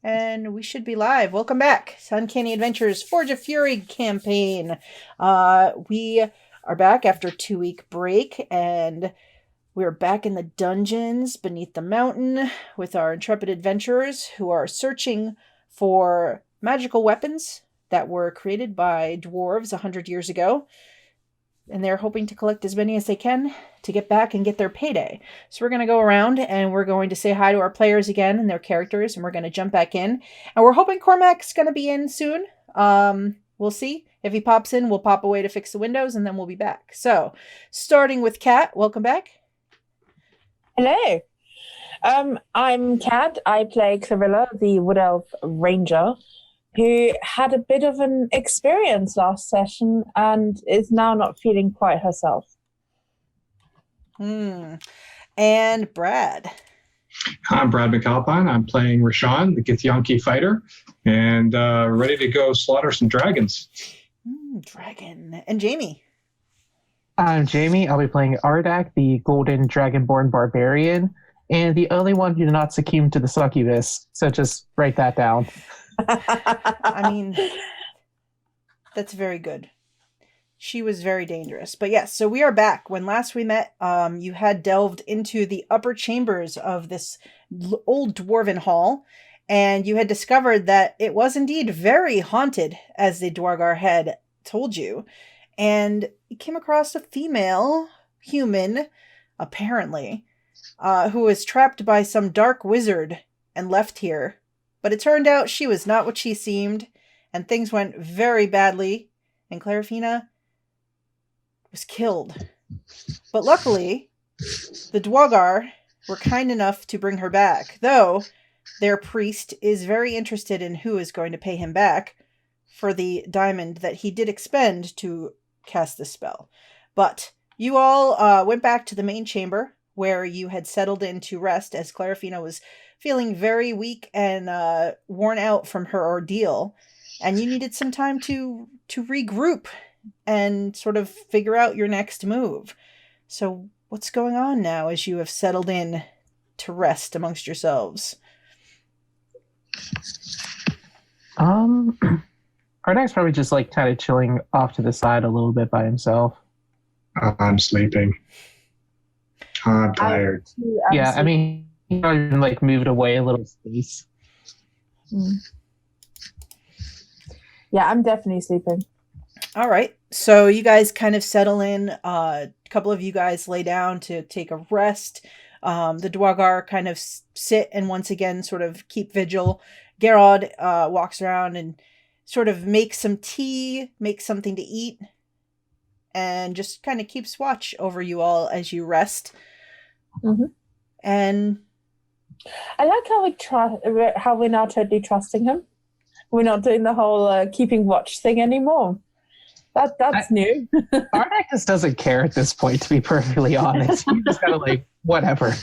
And we should be live. Welcome back to Uncanny Adventures Forge of Fury campaign. We are back after a 2-week break, and we're back in the dungeons beneath the mountain with our intrepid adventurers who are searching for magical weapons that were created by dwarves 100 years ago. And they're hoping to collect as many as they can to get back and get their payday. So we're going to go around and we're going to say hi to our players again and their characters, and we're going to jump back in. And we're hoping Cormac's going to be in soon. We'll see. If he pops in, we'll pop away to fix the windows, and then we'll be back. So, starting with Kat, welcome back. Hello. I'm Kat. I play Clarilla, the Wood Elf Ranger, who had a bit of an experience last session and is now not feeling quite herself. And Brad. I'm Brad McAlpine. I'm playing Rashawn, the Githyanki fighter, and ready to go slaughter some dragons. Dragon. And Jamie. I'm Jamie. I'll be playing Ardak, the golden dragonborn barbarian, and the only one who did not succumb to the succubus. So just write that down. I mean, that's very good. She was very dangerous. But yes, so we are back. When last we met, you had delved into the upper chambers of this old dwarven hall, and you had discovered that it was indeed very haunted, as the Dwargar had told you. And you came across a female human, apparently, who was trapped by some dark wizard and left here. But it turned out she was not what she seemed, and things went very badly, and Clarifina was killed. But luckily, the Dwargar were kind enough to bring her back, though their priest is very interested in who is going to pay him back for the diamond that he did expend to cast the spell. But you all went back to the main chamber, where you had settled in to rest, as Clarifina was feeling very weak and worn out from her ordeal, and you needed some time to regroup and sort of figure out your next move. So what's going on now as you have settled in to rest amongst yourselves? Ardak's probably just like kind of chilling off to the side a little bit by himself. I'm sleeping. I'm tired. Yeah, I mean, he probably even like moved away a little space. Yeah, I'm definitely sleeping. All right. So you guys kind of settle in. A couple of you guys lay down to take a rest. The Dwargar kind of sit and once again sort of keep vigil. Gerard walks around and sort of makes some tea, makes something to eat, and just kind of keeps watch over you all as you rest. Mm-hmm. And I like how we're now totally trusting him. We're not doing the whole keeping watch thing anymore. That's new. Ardak just doesn't care at this point, to be perfectly honest. He's just kind of like, whatever.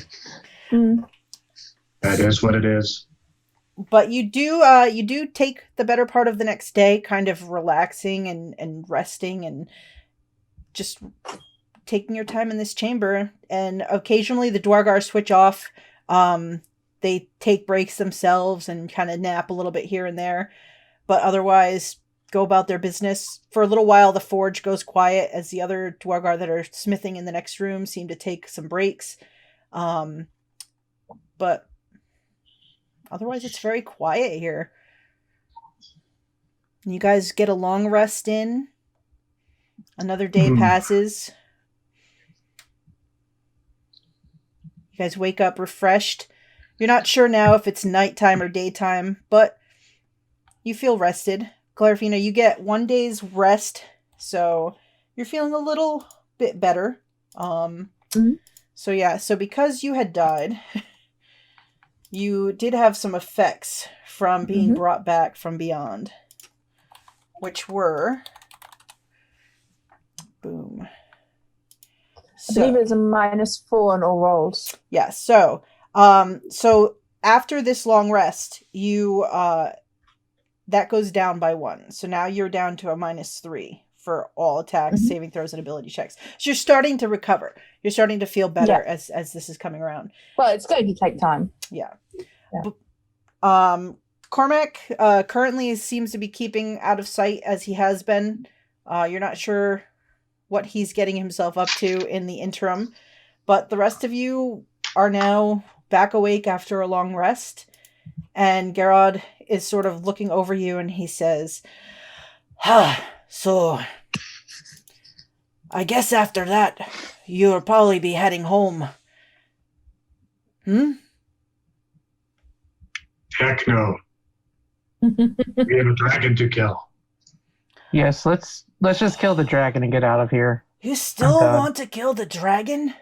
That is what it is. But you do take the better part of the next day kind of relaxing and resting and just taking your time in this chamber. And occasionally the Dwargar switch off. They take breaks themselves and kind of nap a little bit here and there. But otherwise go about their business. For a little while the forge goes quiet as the other Dwargar that are smithing in the next room seem to take some breaks. But otherwise, it's very quiet here. You guys get a long rest in. Another day passes. You guys wake up refreshed. You're not sure now if it's nighttime or daytime, but you feel rested. Clarifina, you get 1 day's rest, so you're feeling a little bit better. So yeah, so because you had died, you did have some effects from being brought back from beyond, which were, boom. I believe it's a -4 on all rolls. Yeah, so after this long rest, you that goes down by 1. So now you're down to a -3 for all attacks, saving throws, and ability checks. So you're starting to recover. You're starting to feel better as this is coming around. Well, it's going to take time. Yeah. Yeah. Cormac currently seems to be keeping out of sight as he has been. You're not sure what he's getting himself up to in the interim, but the rest of you are now back awake after a long rest. And Gerard is sort of looking over you and he says, so I guess after that, you'll probably be heading home. Heck no. We have a dragon to kill. Yes, let's just kill the dragon and get out of here. You still want to kill the dragon?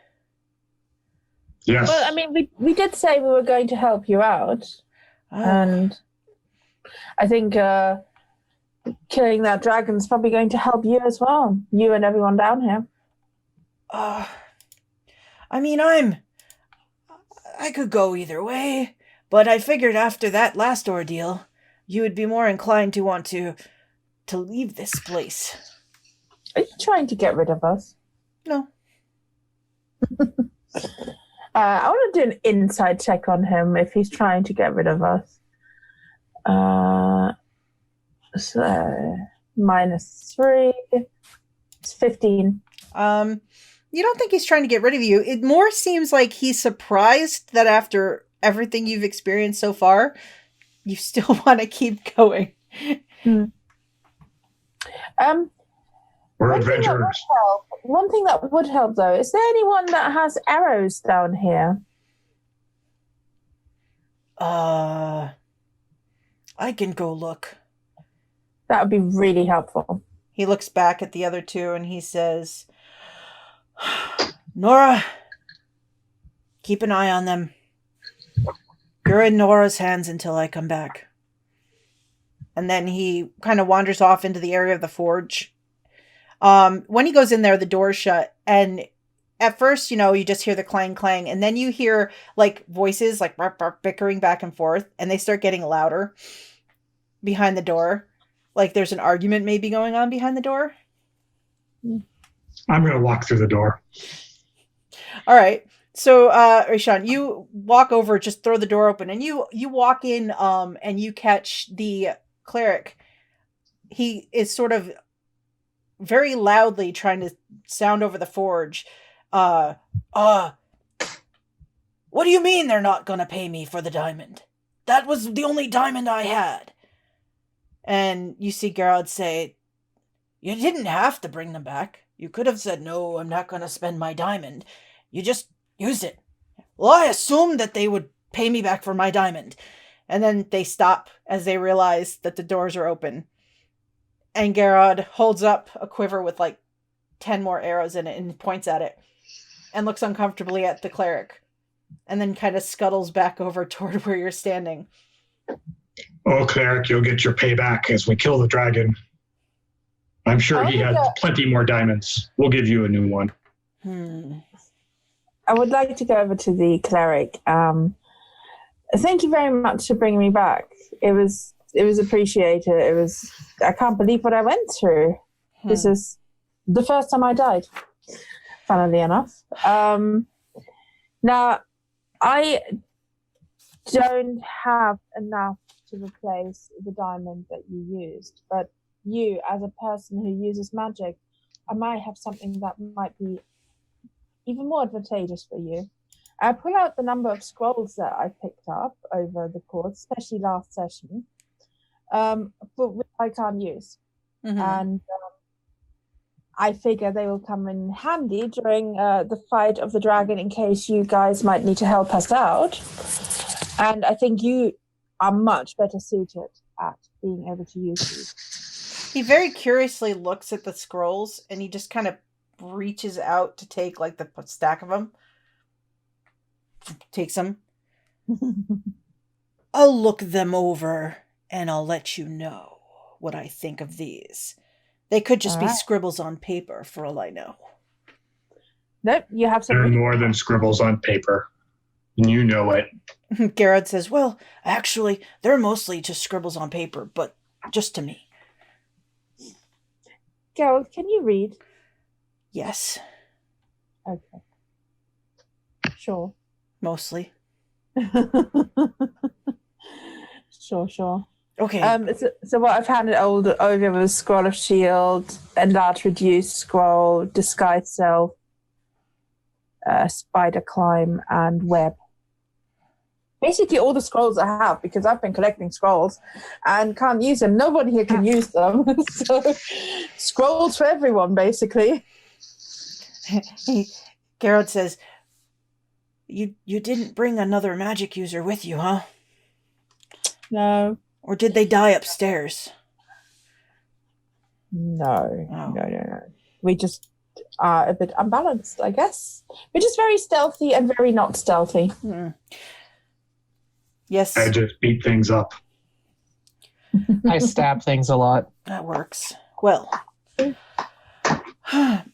Yes. Well, I mean, we did say we were going to help you out. And I think killing that dragon's probably going to help you as well. You and everyone down here. I mean, I could go either way, but I figured after that last ordeal, you would be more inclined to want to leave this place. Are you trying to get rid of us? No. I want to do an inside check on him if he's trying to get rid of us. So -3. It's 15. You don't think he's trying to get rid of you. It more seems like he's surprised that after everything you've experienced so far, you still want to keep going. We're adventurers. One thing that would help, though, is there anyone that has arrows down here? I can go look. That would be really helpful. He looks back at the other two and he says, Nora, keep an eye on them. You're in Nora's hands until I come back. And then he kind of wanders off into the area of the forge. When he goes in there, the door's shut. And at first, you just hear the clang, clang. And then you hear like voices like bark, bark, bickering back and forth. And they start getting louder behind the door. Like there's an argument maybe going on behind the door. I'm going to walk through the door. All right. So, Rashawn, you walk over, just throw the door open, and you walk in, and you catch the cleric. He is sort of very loudly trying to sound over the forge. What do you mean they're not going to pay me for the diamond? That was the only diamond I had. And you see Gerard say, you didn't have to bring them back. You could have said, no, I'm not going to spend my diamond. You just used it. Well, I assumed that they would pay me back for my diamond. And then they stop as they realize that the doors are open. And Gerard holds up a quiver with like 10 more arrows in it and points at it and looks uncomfortably at the cleric and then kind of scuttles back over toward where you're standing. Oh, cleric, you'll get your payback as we kill the dragon. I'm sure he had plenty more diamonds. We'll give you a new one. I would like to go over to the cleric. Thank you very much for bringing me back. It was appreciated. I can't believe what I went through. This is the first time I died, funnily enough. Now, I don't have enough to replace the diamond that you used, but you, as a person who uses magic, I might have something that might be even more advantageous for you. I pull out the number of scrolls that I picked up over the course, especially last session, but which I can't use. And I figure they will come in handy during the fight of the dragon in case you guys might need to help us out. And I think you are much better suited at being able to use these. He very curiously looks at the scrolls and he just kind of reaches out to take like the stack of them. Takes them. I'll look them over and I'll let you know what I think of these. They could just be scribbles on paper for all I know. Nope, you have some. They're more than scribbles on paper. And you know it. Gerard says, well, actually, they're mostly just scribbles on paper, but just to me. Gerald, can you read? Yes. Okay. Sure. Mostly. Sure. Okay. So what I've handed over was Scroll of Shield, Enlarge Reduce Scroll, Disguise Self, Spider Climb, and Web. Basically all the scrolls I have, because I've been collecting scrolls and can't use them. Nobody here can use them. So scrolls for everyone, basically. Geralt says, You didn't bring another magic user with you, huh? No. Or did they die upstairs? No. Oh. No. We just are a bit unbalanced, I guess. We're just very stealthy and very not stealthy. Yes. I just beat things up. I stab things a lot. That works. Well,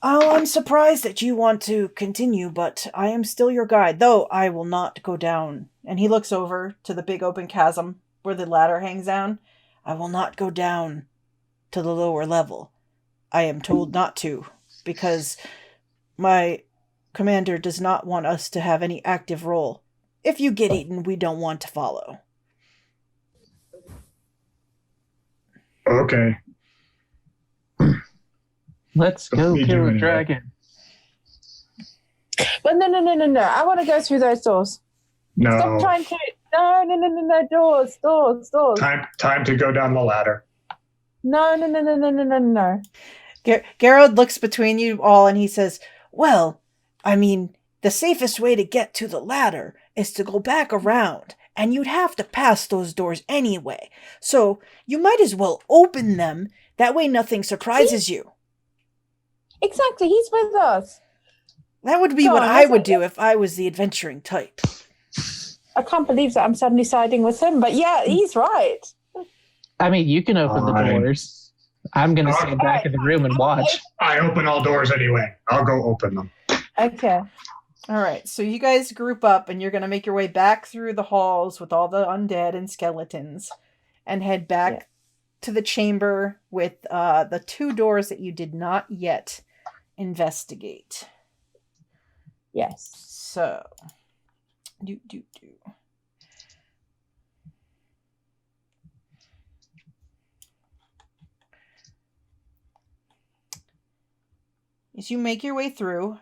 I'm surprised that you want to continue, but I am still your guide, though I will not go down. And he looks over to the big open chasm where the ladder hangs down. I will not go down to the lower level. I am told not to, because my commander does not want us to have any active role. If you get eaten, we don't want to follow. Okay. Let's go Me kill doing a it. dragon. But no. I want to go through those doors. No. Stop trying to... No. Doors. Time to go down the ladder. No. Geralt looks between you all and he says, well, I mean, the safest way to get to the ladder is to go back around, and you'd have to pass those doors anyway. So you might as well open them. That way nothing surprises you. Exactly, he's with us. That would be what I would do if I was the adventuring type. I can't believe that I'm suddenly siding with him, but yeah, he's right. I mean, you can open the Fine. doors. I'm going to stand back in the room and watch. I open all doors anyway. I'll go open them. Okay. All right, so you guys group up and you're going to make your way back through the halls with all the undead and skeletons and head back to the chamber with the two doors that you did not yet investigate. Yes. So, do. As you make your way through,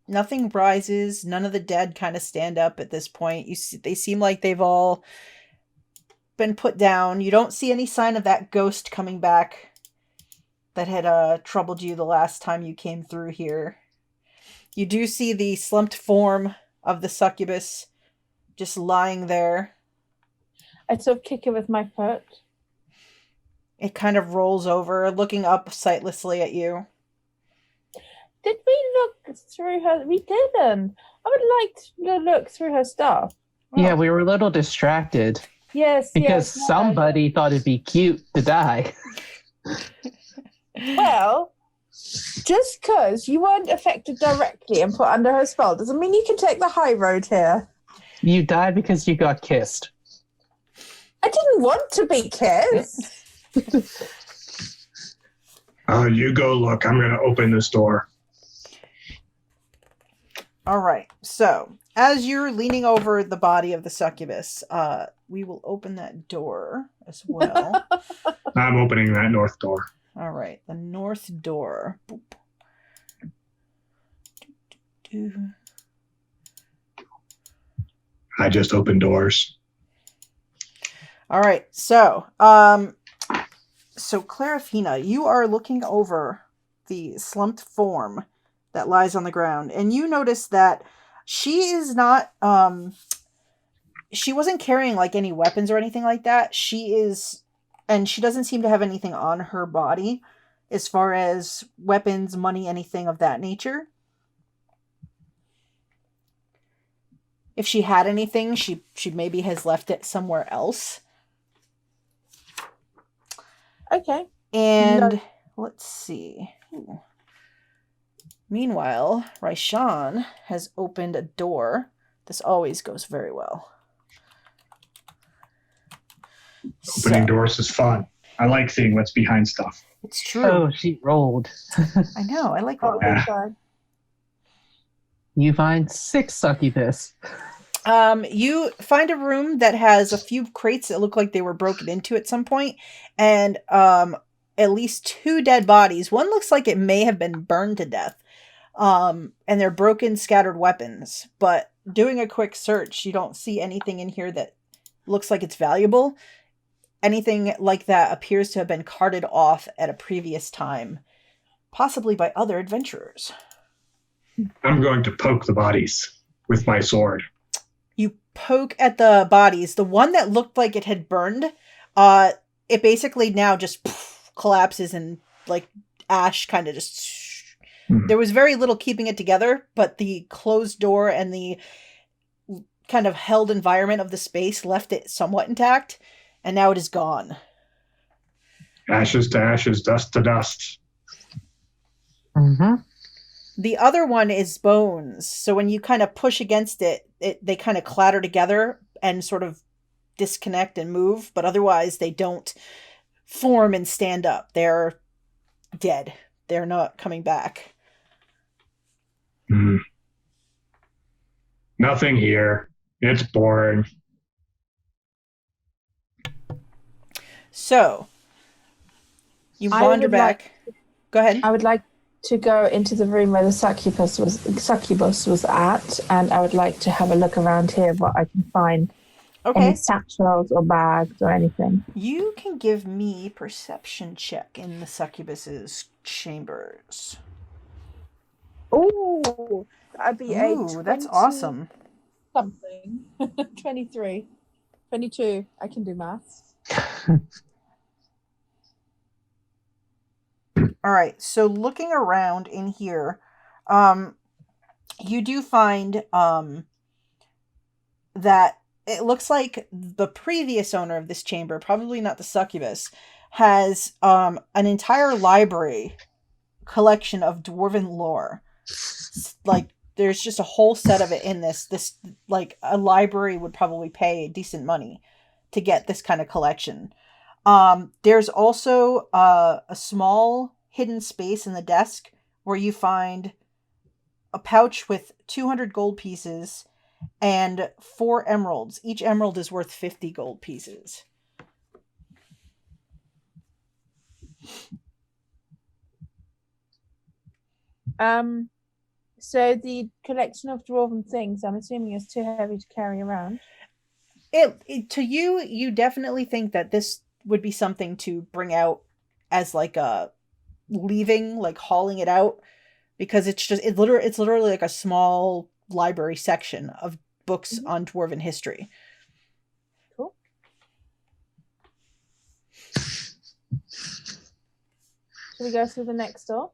nothing rises. None of the dead kind of stand up at this point. They seem like they've all been put down. You don't see any sign of that ghost coming back that had troubled you the last time you came through here. You do see the slumped form of the succubus just lying there. I sort of kick it with my foot. It kind of rolls over, looking up sightlessly at you. Did we look through her? We didn't. I would like to look through her stuff. Yeah, we were a little distracted. Yes. Because somebody thought it'd be cute to die. Well, just because you weren't affected directly and put under her spell doesn't mean you can take the high road here. You died because you got kissed. I didn't want to be kissed. Oh, you go look. I'm going to open this door. All right. So, as you're leaning over the body of the succubus, we will open that door as well. I'm opening that north door. All right. The north door. Boop. I just opened doors. All right. So, Clarifina, you are looking over the slumped form that lies on the ground, and you notice that she is not, she wasn't carrying like any weapons or anything like that. And she doesn't seem to have anything on her body as far as weapons, money, anything of that nature. If she had anything, she maybe has left it somewhere else. Okay. And let's see. Ooh. Meanwhile, Raishan has opened a door. This always goes very well. Opening doors is fun. I like seeing what's behind stuff. It's true. Oh, she rolled. I know. I like Oh, that. Yeah. You find 6 succubus. You find a room that has a few crates that look like they were broken into at some point, and at least 2 dead bodies. One looks like it may have been burned to death. And they're broken, scattered weapons. But doing a quick search, you don't see anything in here that looks like it's valuable. Anything like that appears to have been carted off at a previous time, possibly by other adventurers. I'm going to poke the bodies with my sword. You poke at the bodies. The one that looked like it had burned, it basically now just collapses and like ash kind of just... There was very little keeping it together, but the closed door and the kind of held environment of the space left it somewhat intact, and now it is gone. Ashes to ashes, dust to dust. Mm-hmm. The other one is bones. So when you kind of push against it, they kind of clatter together and sort of disconnect and move, but otherwise they don't form and stand up. They're dead. They're not coming back. Nothing here. It's boring. So, you wander back. Go ahead. I would like to go into the room where the succubus was at, and I would like to have a look around here, what I can find. Okay. Any satchels or bags or anything. You can give me perception check in the succubus's chambers. Ooh, that'd be Ooh, that's awesome. Something. 23. 22. I can do maths. All right, so looking around in here, you do find that it looks like the previous owner of this chamber, probably not the succubus, has an entire library collection of dwarven lore. Like, there's just a whole set of it in this. This, like, a library would probably pay decent money to get this kind of collection. There's also a small hidden space in the desk where you find a pouch with 200 gold pieces and 4 emeralds. Each emerald is worth 50 gold pieces. So the collection of dwarven things, I'm assuming, is too heavy to carry around. To you, you definitely think that this would be something to bring out as like a leaving, like hauling it out, because it's literally like a small library section of books on dwarven history. Cool. Should we go through the next door?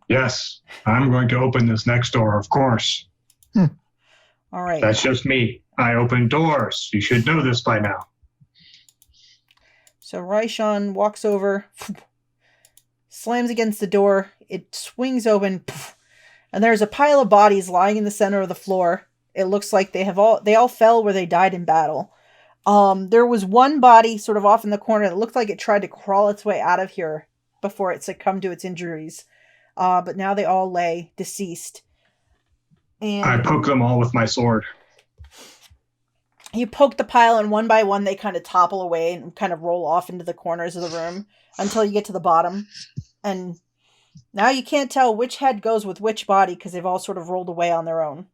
Yes, I'm going to open this next door, of course. All right. That's just me. I open doors. You should know this by now. So Raishan walks over, slams against the door. It swings open, and there's a pile of bodies lying in the center of the floor. It looks like they all fell where they died in battle. There was one body sort of off in the corner that looked like it tried to crawl its way out of here before it succumbed to its injuries. But now they all lay deceased. And I poke them all with my sword. You poke the pile, and one by one they kind of topple away and kind of roll off into the corners of the room until you get to the bottom. And now you can't tell which head goes with which body because they've all sort of rolled away on their own.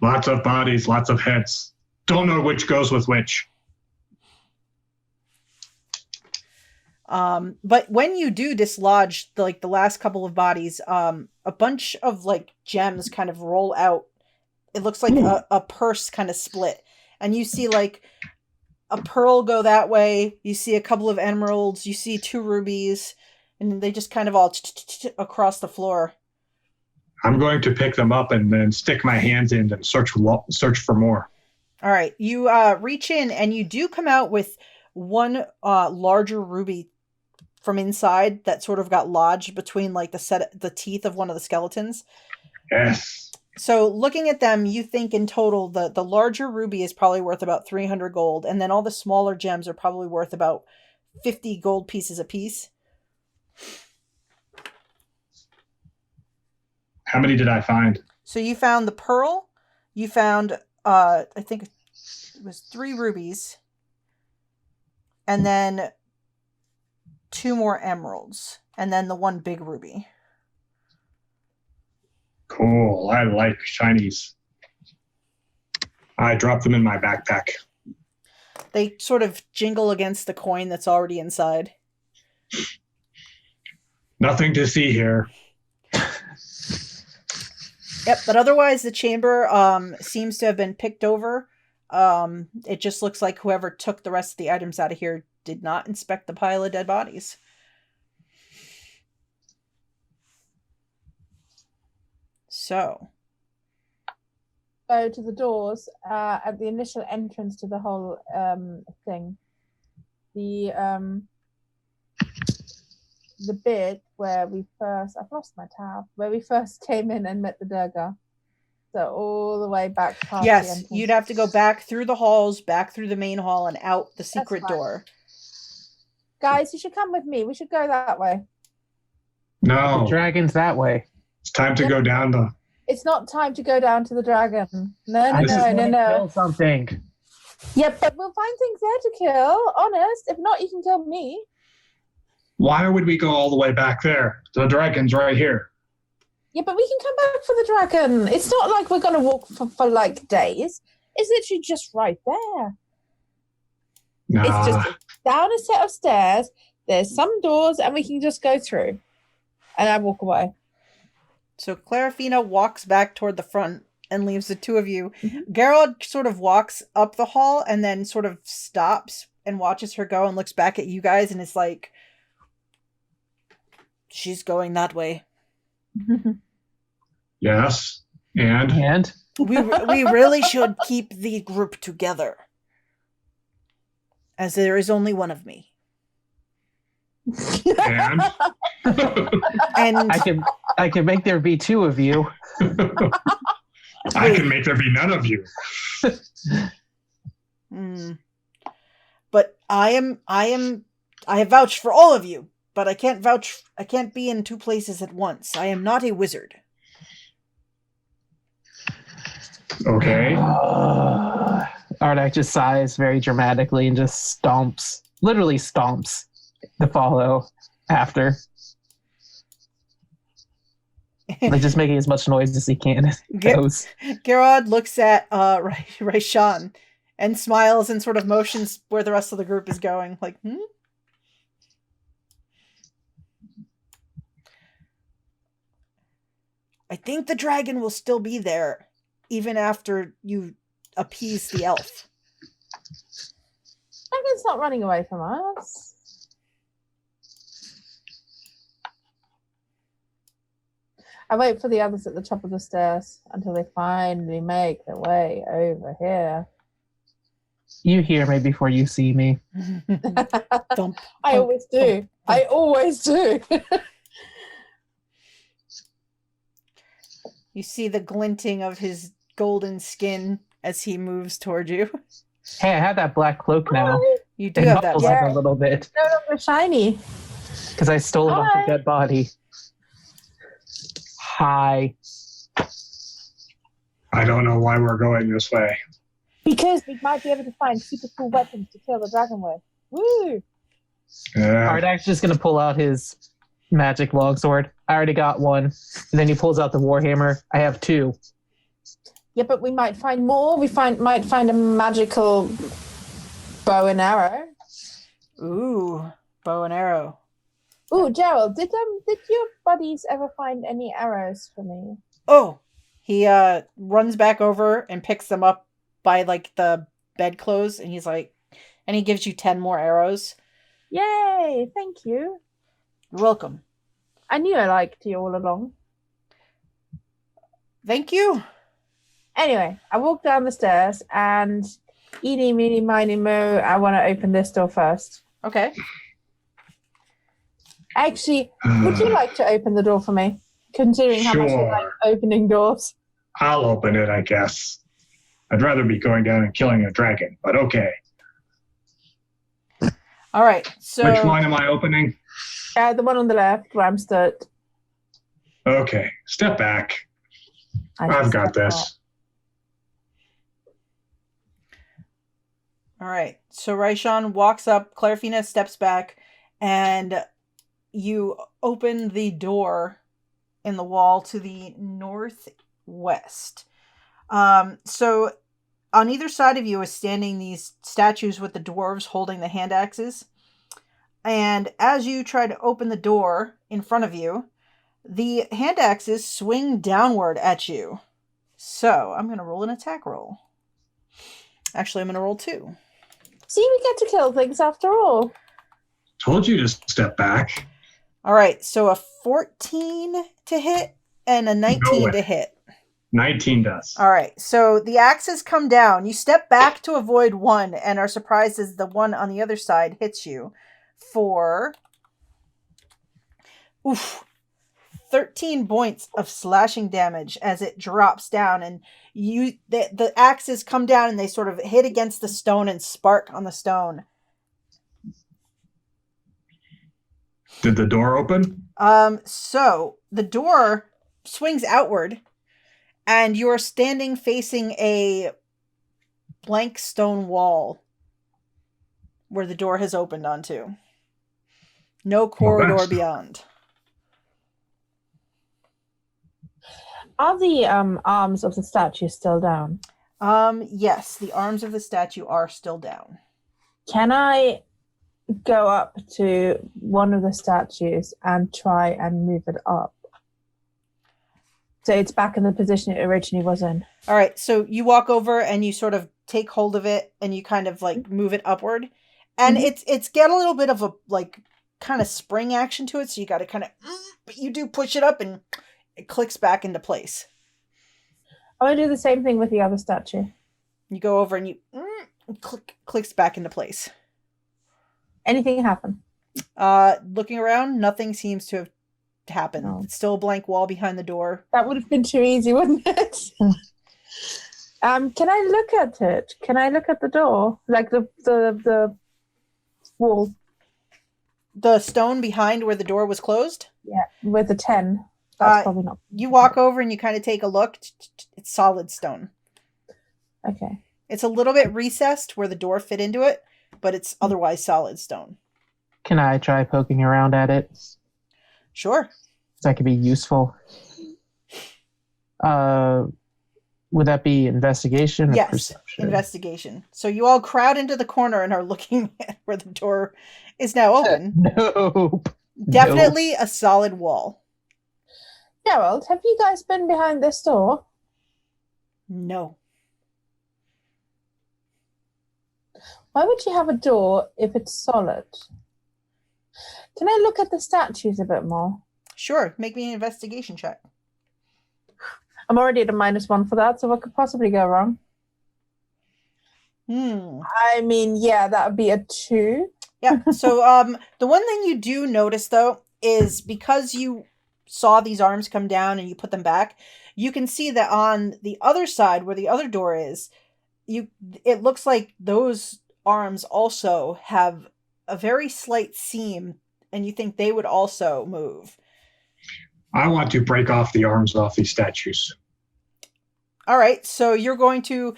Lots of bodies, lots of heads. Don't know which goes with which. But when you do dislodge the last couple of bodies, a bunch of like gems kind of roll out. It looks like a purse kind of split, and you see like a pearl go that way. You see a couple of emeralds. You see 2 rubies, and they just kind of all across the floor. I'm going to pick them up and then stick my hands in and search for more. All right, you reach in, and you do come out with one larger ruby from inside that sort of got lodged between like the teeth of one of the skeletons. Yes. So looking at them, you think in total the larger ruby is probably worth about 300 gold, and then all the smaller gems are probably worth about 50 gold pieces apiece. How many did I find? So you found the pearl. You found, I think it was 3 rubies. And then 2 more emeralds. And then the 1 big ruby. Cool. I like shinies. I dropped them in my backpack. They sort of jingle against the coin that's already inside. Nothing to see here. Yep, but otherwise the chamber seems to have been picked over. It just looks like whoever took the rest of the items out of here did not inspect the pile of dead bodies. So Go to the doors at the initial entrance to the whole thing. The bit where we first, I've lost my tab, where we first came in and met the Durga. So all the way back past the yes, entrance. you'd have to go back through the halls, back through the main hall, and out the secret door. Guys, you should come with me. We should go that way. No. The dragon's that way. It's time to go down the... It's not time to go down to the dragon. No. Kill something. Yeah, but we'll find things there to kill. Honest. If not, you can kill me. Why would we go all the way back there? The dragon's right here. Yeah, but we can come back for the dragon. It's not like we're going to walk for like days. It's literally just right there. Nah. It's just down a set of stairs. There's some doors, and we can just go through. And I walk away. So Clarafina walks back toward the front and leaves the 2 of you. Mm-hmm. Gerald sort of walks up the hall and then sort of stops and watches her go and looks back at you guys and is like, she's going that way. Yes. And? We really should keep the group together. As there is only one of me. And? And I can make there be 2 of you. I can make there be none of you. But I have vouched for all of you, but I can't be in 2 places at once. I am not a wizard. Okay. Ardak just sighs very dramatically and just literally stomps to follow after. Like just making as much noise as he can as he goes. Gerard looks at Raishan and smiles and sort of motions where the rest of the group is going. Like, I think the dragon will still be there even after you appease the elf. Dragon's not running away from us. I wait for the others at the top of the stairs until they finally make their way over here. You hear me before you see me. I always do. I always do. You see the glinting of his golden skin as he moves toward you. Hey, I have that black cloak now. You do have that. A little bit. No longer shiny. Because I stole it off a dead body. Hi. I don't know why we're going this way. Because we might be able to find super cool weapons to kill the dragon with. Woo! Ardak's just going to pull out his magic longsword. I already got one. And then he pulls out the warhammer. I have 2. Yeah, but we might find more. Might find a magical bow and arrow. Ooh, bow and arrow. Ooh, Gerald, did your buddies ever find any arrows for me? Oh, he runs back over and picks them up by like the bedclothes, and he's like, and he gives you 10 more arrows. Yay! Thank you. You're welcome. I knew I liked you all along. Thank you. Anyway, I walk down the stairs and eeny, meeny, miny, moo, I want to open this door first. Okay. Actually, would you like to open the door for me? Considering how much you like opening doors. I'll open it, I guess. I'd rather be going down and killing a dragon, but okay. All right, so... Which one am I opening? The one on the left where I'm stood. Okay, step back. I I've should got step this. All right. So Raishan walks up, Clarifina steps back, and you open the door in the wall to the northwest. So on either side of you is standing these statues with the dwarves holding the hand axes. And as you try to open the door in front of you, the hand axes swing downward at you. So I'm going to roll an attack roll. Actually, I'm going to roll 2. See, we get to kill things after all. Told you to step back. All right, so a 14 to hit and a 19 to hit. 19 does. All right, so the axes come down. You step back to avoid one and are surprised as the one on the other side hits you for 13 points of slashing damage as it drops down, and the axes come down and they sort of hit against the stone and spark on the stone. Did the door open? So the door swings outward, and you are standing facing a blank stone wall where the door has opened onto. No corridor beyond. Are the arms of the statue still down? Yes, the arms of the statue are still down. Can I go up to one of the statues and try and move it up? So it's back in the position it originally was in. All right, so you walk over and you sort of take hold of it and you kind of like move it upward. And it's got a little bit of a like kind of spring action to it, so you got to kind of, but you do push it up and it clicks back into place. I want to do the same thing with the other statue. You go over and you clicks back into place. Anything happen? Looking around, nothing seems to have happened. No. It's still a blank wall behind the door. That would have been too easy, wouldn't it? Can I look at it? Can I look at the door? Like the wall? The stone behind where the door was closed? Yeah, with the 10. That's probably not. You walk over and you kind of take a look. It's solid stone. Okay. It's a little bit recessed where the door fit into it, but it's otherwise solid stone. Can I try poking around at it? Sure. That could be useful. Would that be investigation or yes, perception? Investigation. So you all crowd into the corner and are looking at where the door is now open. Nope. Definitely a solid wall. Gerald, have you guys been behind this door? No. Why would you have a door if it's solid? Can I look at the statues a bit more? Sure. Make me an investigation check. I'm already at a -1 for that, so what could possibly go wrong? I mean, yeah, that would be a 2. Yeah. So the one thing you do notice, though, is because you saw these arms come down and you put them back, you can see that on the other side where the other door is, it looks like those arms also have a very slight seam, and you think they would also move. I want to break off the arms off these statues. All right, so you're going to...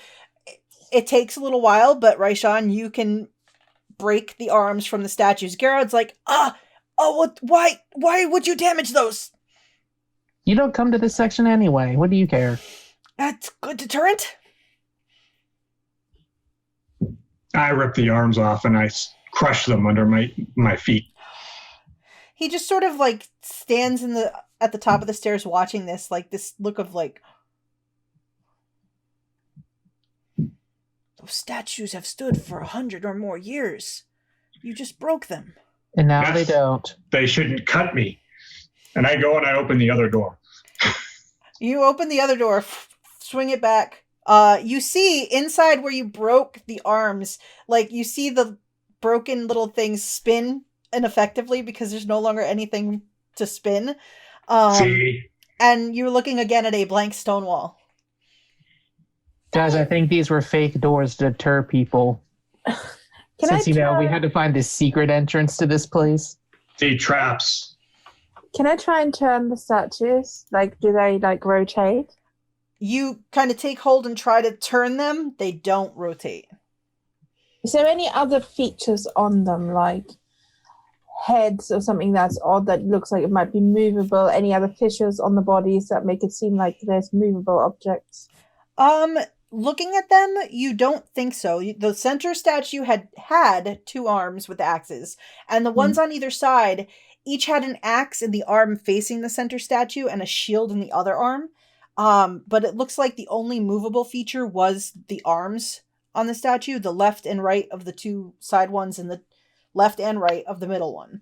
It takes a little while, but Raishan, you can break the arms from the statues. Gerard's like, why would you damage those? You don't come to this section anyway. What do you care? That's good deterrent. I rip the arms off and I crush them under my feet. He just sort of like stands at the top of the stairs watching this, like this look of like, those statues have stood for 100 or more years. You just broke them. And now they don't. They shouldn't cut me. And I go and I open the other door. You open the other door, swing it back. You see inside where you broke the arms, like you see the broken little things spin ineffectively because there's no longer anything to spin. See? And you're looking again at a blank stone wall. Guys, I think these were fake doors to deter people. Since, we had to find this secret entrance to this place. See, traps. Can I try and turn the statues? Like, do they like rotate? You kind of take hold and try to turn them. They don't rotate. Is there any other features on them, like heads or something that's odd that looks like it might be movable? Any other fissures on the bodies that make it seem like there's movable objects? Looking at them, you don't think so. The center statue had 2 arms with axes, and the ones on either side each had an axe in the arm facing the center statue and a shield in the other arm. But it looks like the only movable feature was the arms on the statue, the left and right of the 2 side ones and the left and right of the middle one.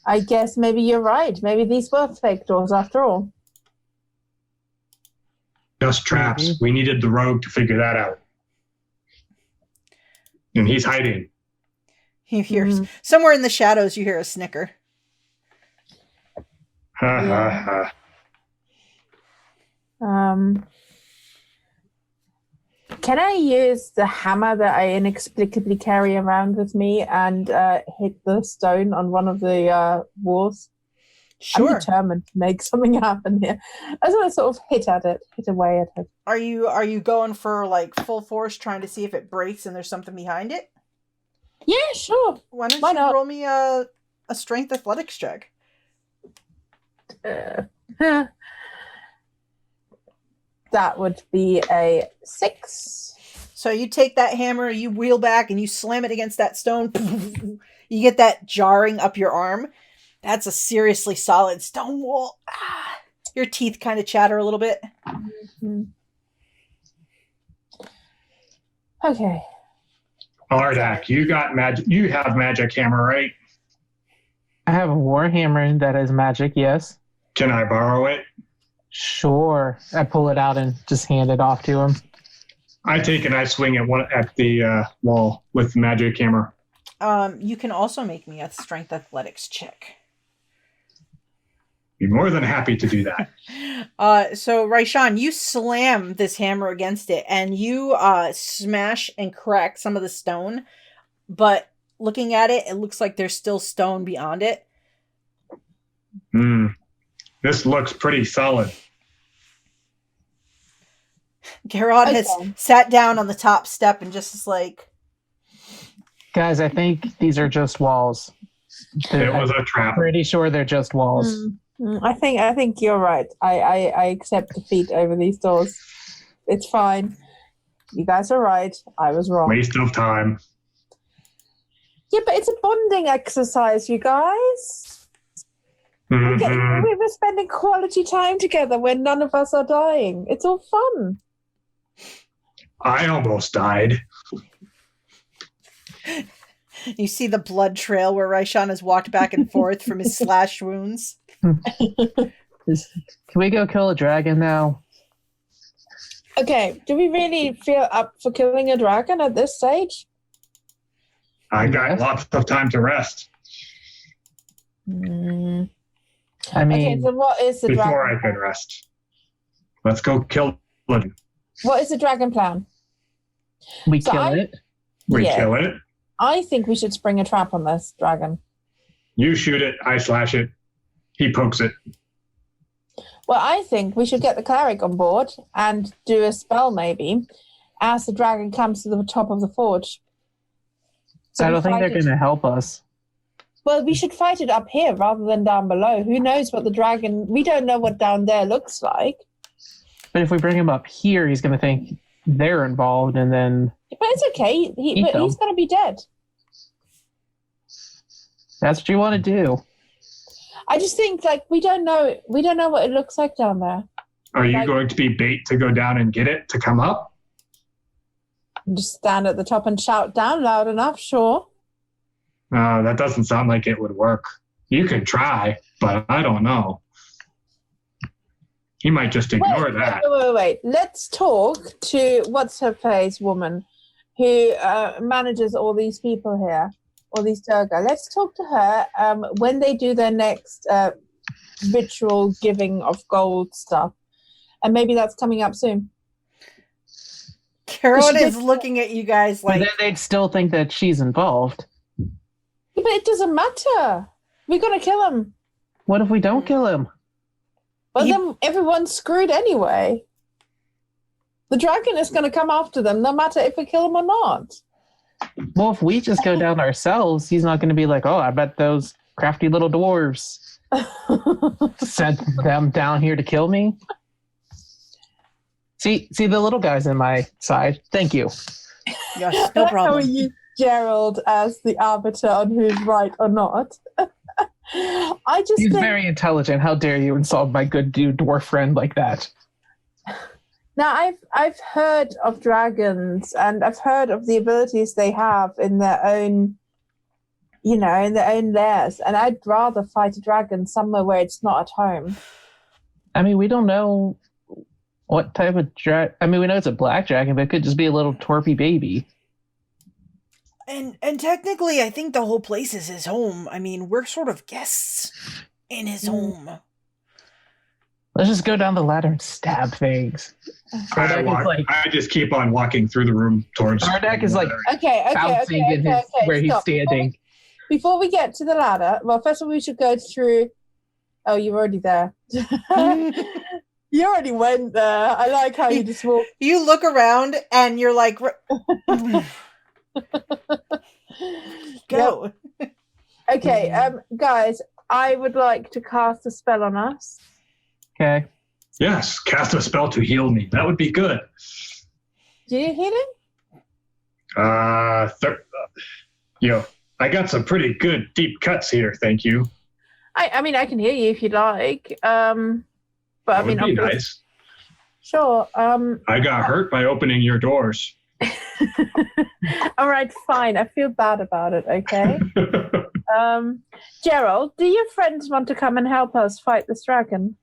I guess maybe you're right. Maybe these were fake doors after all. Just traps. We needed the rogue to figure that out. And he's hiding. You hear somewhere in the shadows you hear a snicker. Ha ha ha. Can I use the hammer that I inexplicably carry around with me and hit the stone on one of the walls? Sure. I'm determined to make something happen here. I just want to sort of hit away at it. Are you going for like full force, trying to see if it breaks and there's something behind it? Yeah, sure. Why don't you roll me a strength athletics check? That would be a 6. So you take that hammer, you wheel back, and you slam it against that stone. You get that jarring up your arm. That's a seriously solid stone wall. Your teeth kind of chatter a little bit. Mm-hmm. Okay. Ardak, you got magic. You have magic hammer, right? I have a war hammer that is magic, yes. Can I borrow it? Sure. I pull it out and just hand it off to him. I take and I swing at the wall with the magic hammer. You can also make me a strength athletics check. Be more than happy to do that. So Raishan, you slam this hammer against it and you smash and crack some of the stone, but looking at it, it looks like there's still stone beyond it. This looks pretty solid. Garrod has sat down on the top step and just is like, guys, I think these are just walls. It was a trap. Pretty sure they're just walls. I think you're right. I accept defeat over these doors. It's fine. You guys are right. I was wrong. Waste of time. Yeah, but it's a bonding exercise, you guys. We're spending quality time together when none of us are dying. It's all fun. I almost died. You see the blood trail where Raishan has walked back and forth from his slashed wounds. Can we go kill a dragon now? Okay, do we really feel up for killing a dragon at this stage? I got lots of time to rest. I mean, okay, so what is the dragon? Before I can rest. Let's go kill it. What is the dragon plan? We kill it. We kill it. I think we should spring a trap on this dragon. You shoot it, I slash it. He pokes it. Well, I think we should get the cleric on board and do a spell maybe as the dragon comes to the top of the forge. So I don't think they're going to help us. Well, we should fight it up here rather than down below. Who knows what the dragon... We don't know what down there looks like. But if we bring him up here, he's going to think they're involved and then... But it's okay. He's going to be dead. That's what you want to do. I just think, like, we don't know what it looks like down there. Are you going to be bait to go down and get it to come up? Just stand at the top and shout down loud enough, sure. That doesn't sound like it would work. You can try, but I don't know. He might just ignore that. Wait. Let's talk to what's-her-face woman who manages all these people here, all these Durga. Let's talk to her when they do their next ritual giving of gold stuff. And maybe that's coming up soon. Carolyn is looking at you guys like... But then they'd still think that she's involved. But it doesn't matter. We're gonna kill him. What if we don't kill him? Well, then everyone's screwed anyway. The dragon is gonna come after them, no matter if we kill him or not. Well, if we just go down ourselves, he's not going to be like, oh, I bet those crafty little dwarves sent them down here to kill me. See the little guy's in my side. Thank you. Yes, no problem. How are you, Gerald, as the arbiter on who's right or not? He's very intelligent. How dare you insult my good dude dwarf friend like that? Now, I've heard of dragons, and I've heard of the abilities they have in their own, in their own lairs, and I'd rather fight a dragon somewhere where it's not at home. I mean, we don't know what type of dragon. I mean, we know it's a black dragon, but it could just be a little twerpy baby. And technically, I think the whole place is his home. I mean, we're sort of guests in his home. Let's just go down the ladder and stab things. I just keep on walking through the room towards. Ardak is like bouncing in his where he's standing. Before we get to the ladder, well, first of all, we should go through. Oh, you're already there. You already went there. I like how you just walk. You look around and you're like, go. Yep. Okay, guys, I would like to cast a spell on us. Okay. Yes, cast a spell to heal me. That would be good. Do you heal him? I got some pretty good deep cuts here. Thank you. I mean, I can hear you if you'd like. But That would be nice. Sure. I got hurt by opening your doors. All right, fine. I feel bad about it. Okay. Gerald, do your friends want to come and help us fight this dragon?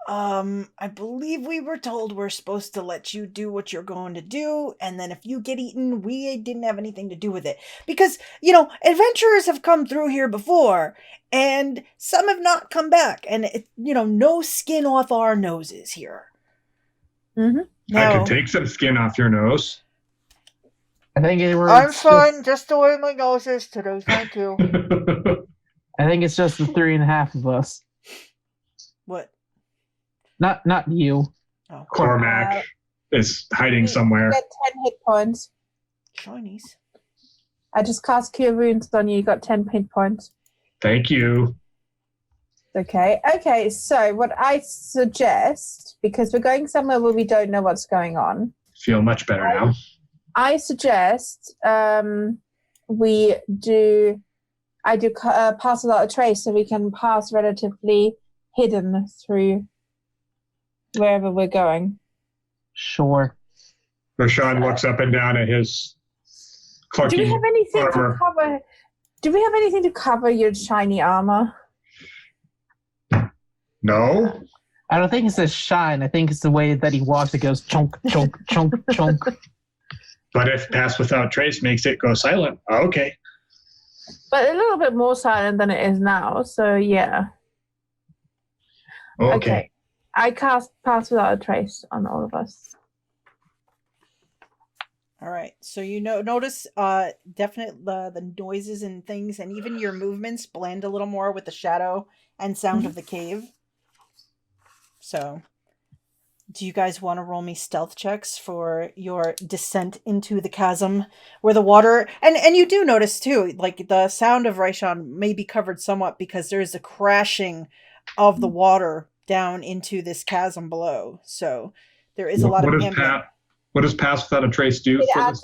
I believe we were told we're supposed to let you do what you're going to do, and then if you get eaten, we didn't have anything to do with it. Because, adventurers have come through here before, and some have not come back, and, no skin off our noses here. Mm-hmm. I can take some skin off your nose. I think I'm fine, just the way my nose is today, thank you. I think it's just the 3.5 of us. What? Not you. Oh. Cormac is hiding somewhere. You get 10 hit points. Chinese. I just cast Cure Wounds on you. You got 10 hit points. Thank you. Okay, so what I suggest, because we're going somewhere where we don't know what's going on. Feel much better now. I suggest I do pass without a trace, so we can pass relatively hidden through wherever we're going. Sure. Rashawn looks up and down at his clunky Do we have anything armor. to cover? Do we have anything to cover your shiny armor? No. I don't think it's the shine. I think it's the way that he walks. It goes chunk, chunk, chunk, chunk. But if pass without trace makes it go silent, okay. But a little bit more silent than it is now, so yeah. Okay. I cast Pass Without a Trace on all of us. All right, so notice definitely the noises and things, and even your movements blend a little more with the shadow and sound of the cave. So, do you guys want to roll me stealth checks for your descent into the chasm where the water... And you do notice, too, like the sound of Raishan may be covered somewhat because there's a crashing of the water down into this chasm below. So, there is a lot of ambient... What does Pass Without a Trace do? It adds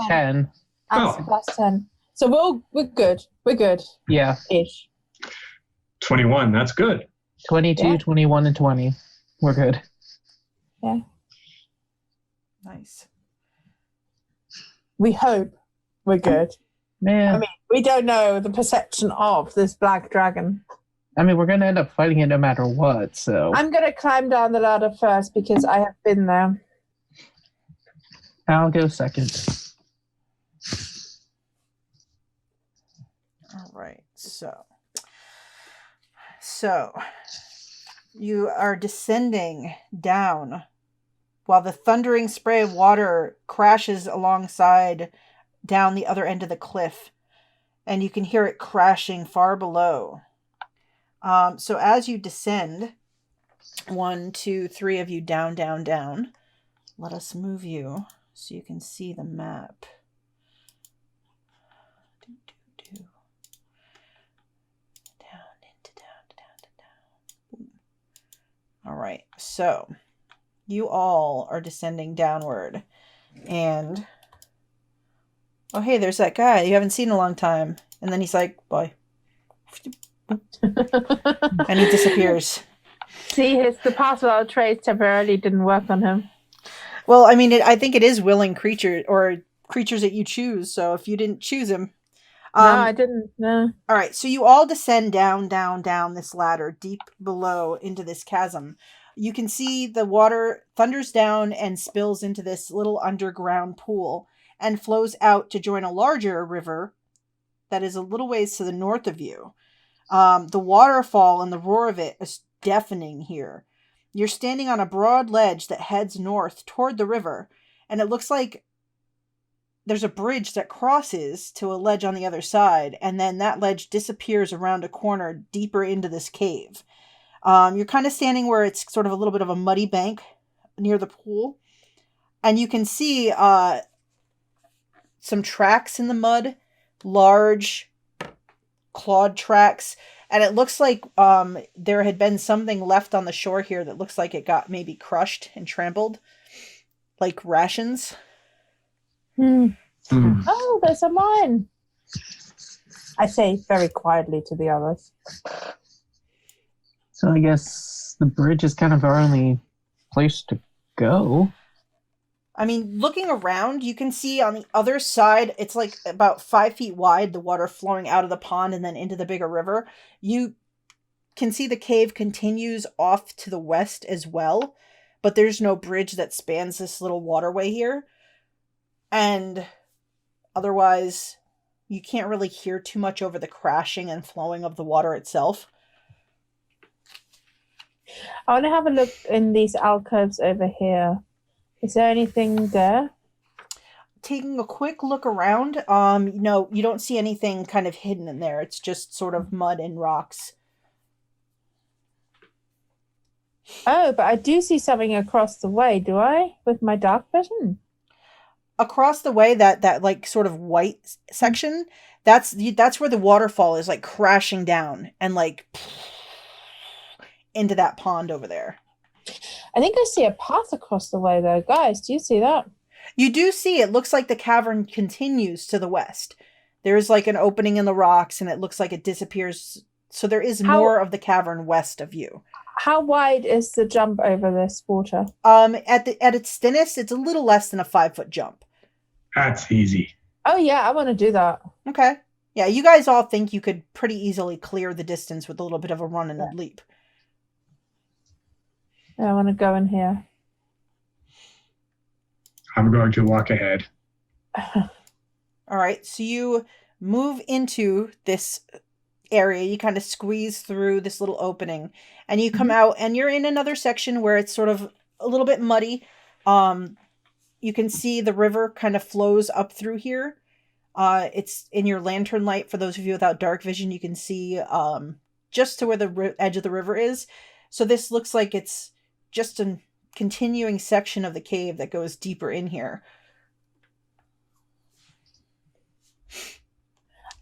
10. Plus 10. So we're good. We're good. Yeah. Ish. 21. That's good. 22, Yeah. 21, and 20. We're good. Yeah. Nice. We hope we're good. Man. I mean, we don't know the perception of this black dragon. I mean, we're going to end up fighting it no matter what, so... I'm going to climb down the ladder first because I have been there. I'll go second. All right, so you are descending down while the thundering spray of water crashes alongside down the other end of the cliff. and you can hear it crashing far below. So as you descend, 1, 2, 3 of you down, down, down. Let us move you so you can see the map. Down, into down. All right, so you all are descending downward, and oh hey, there's that guy you haven't seen in a long time, and then he's like, bye, and he disappears. See, the pastoral traits temporarily didn't work on him. Well, I mean, I think it is willing creature or creatures that you choose. So if you didn't choose him, no, I didn't. No. All right, so you all descend down, down, down this ladder, deep below into this chasm. You can see the water thunders down and spills into this little underground pool and flows out to join a larger river that is a little ways to the north of you. The waterfall and the roar of it is deafening here. You're standing on a broad ledge that heads north toward the river, and it looks like there's a bridge that crosses to a ledge on the other side, and then that ledge disappears around a corner deeper into this cave. You're kind of standing where it's sort of a little bit of a muddy bank near the pool, and you can see some tracks in the mud, large clawed tracks, and it looks like there had been something left on the shore here that looks like it got maybe crushed and trampled, like rations. Oh, there's a mine. I say very quietly to the others. So I guess the bridge is kind of our only place to go. I mean, looking around, you can see on the other side, it's like about 5 feet wide, the water flowing out of the pond and then into the bigger river. You can see the cave continues off to the west as well, but there's no bridge that spans this little waterway here. And otherwise, you can't really hear too much over the crashing and flowing of the water itself. I want to have a look in these alcoves over here. Is there anything there? Taking a quick look around, no, you don't see anything kind of hidden in there. It's just sort of mud and rocks. Oh, but I do see something across the way, do I? With my dark vision? Across the way, that like sort of white section, that's where the waterfall is like crashing down and like into that pond over there. I think I see a path across the way though. Guys, do you see that? You do see it looks like the cavern continues to the west. There's like an opening in the rocks and it looks like it disappears. So there is more of the cavern west of you. How wide is the jump over this water? At its thinnest, it's a little less than a 5-foot jump. That's easy. Oh yeah, I want to do that. Okay. Yeah, you guys all think you could pretty easily clear the distance with a little bit of a run and a leap. I want to go in here. I'm going to walk ahead. All right, so you move into this area. You kind of squeeze through this little opening, and you come out, and you're in another section where it's sort of a little bit muddy. You can see the river kind of flows up through here. It's in your lantern light. For those of you without dark vision, you can see just to where the edge of the river is. So this looks like it's just a continuing section of the cave that goes deeper in here.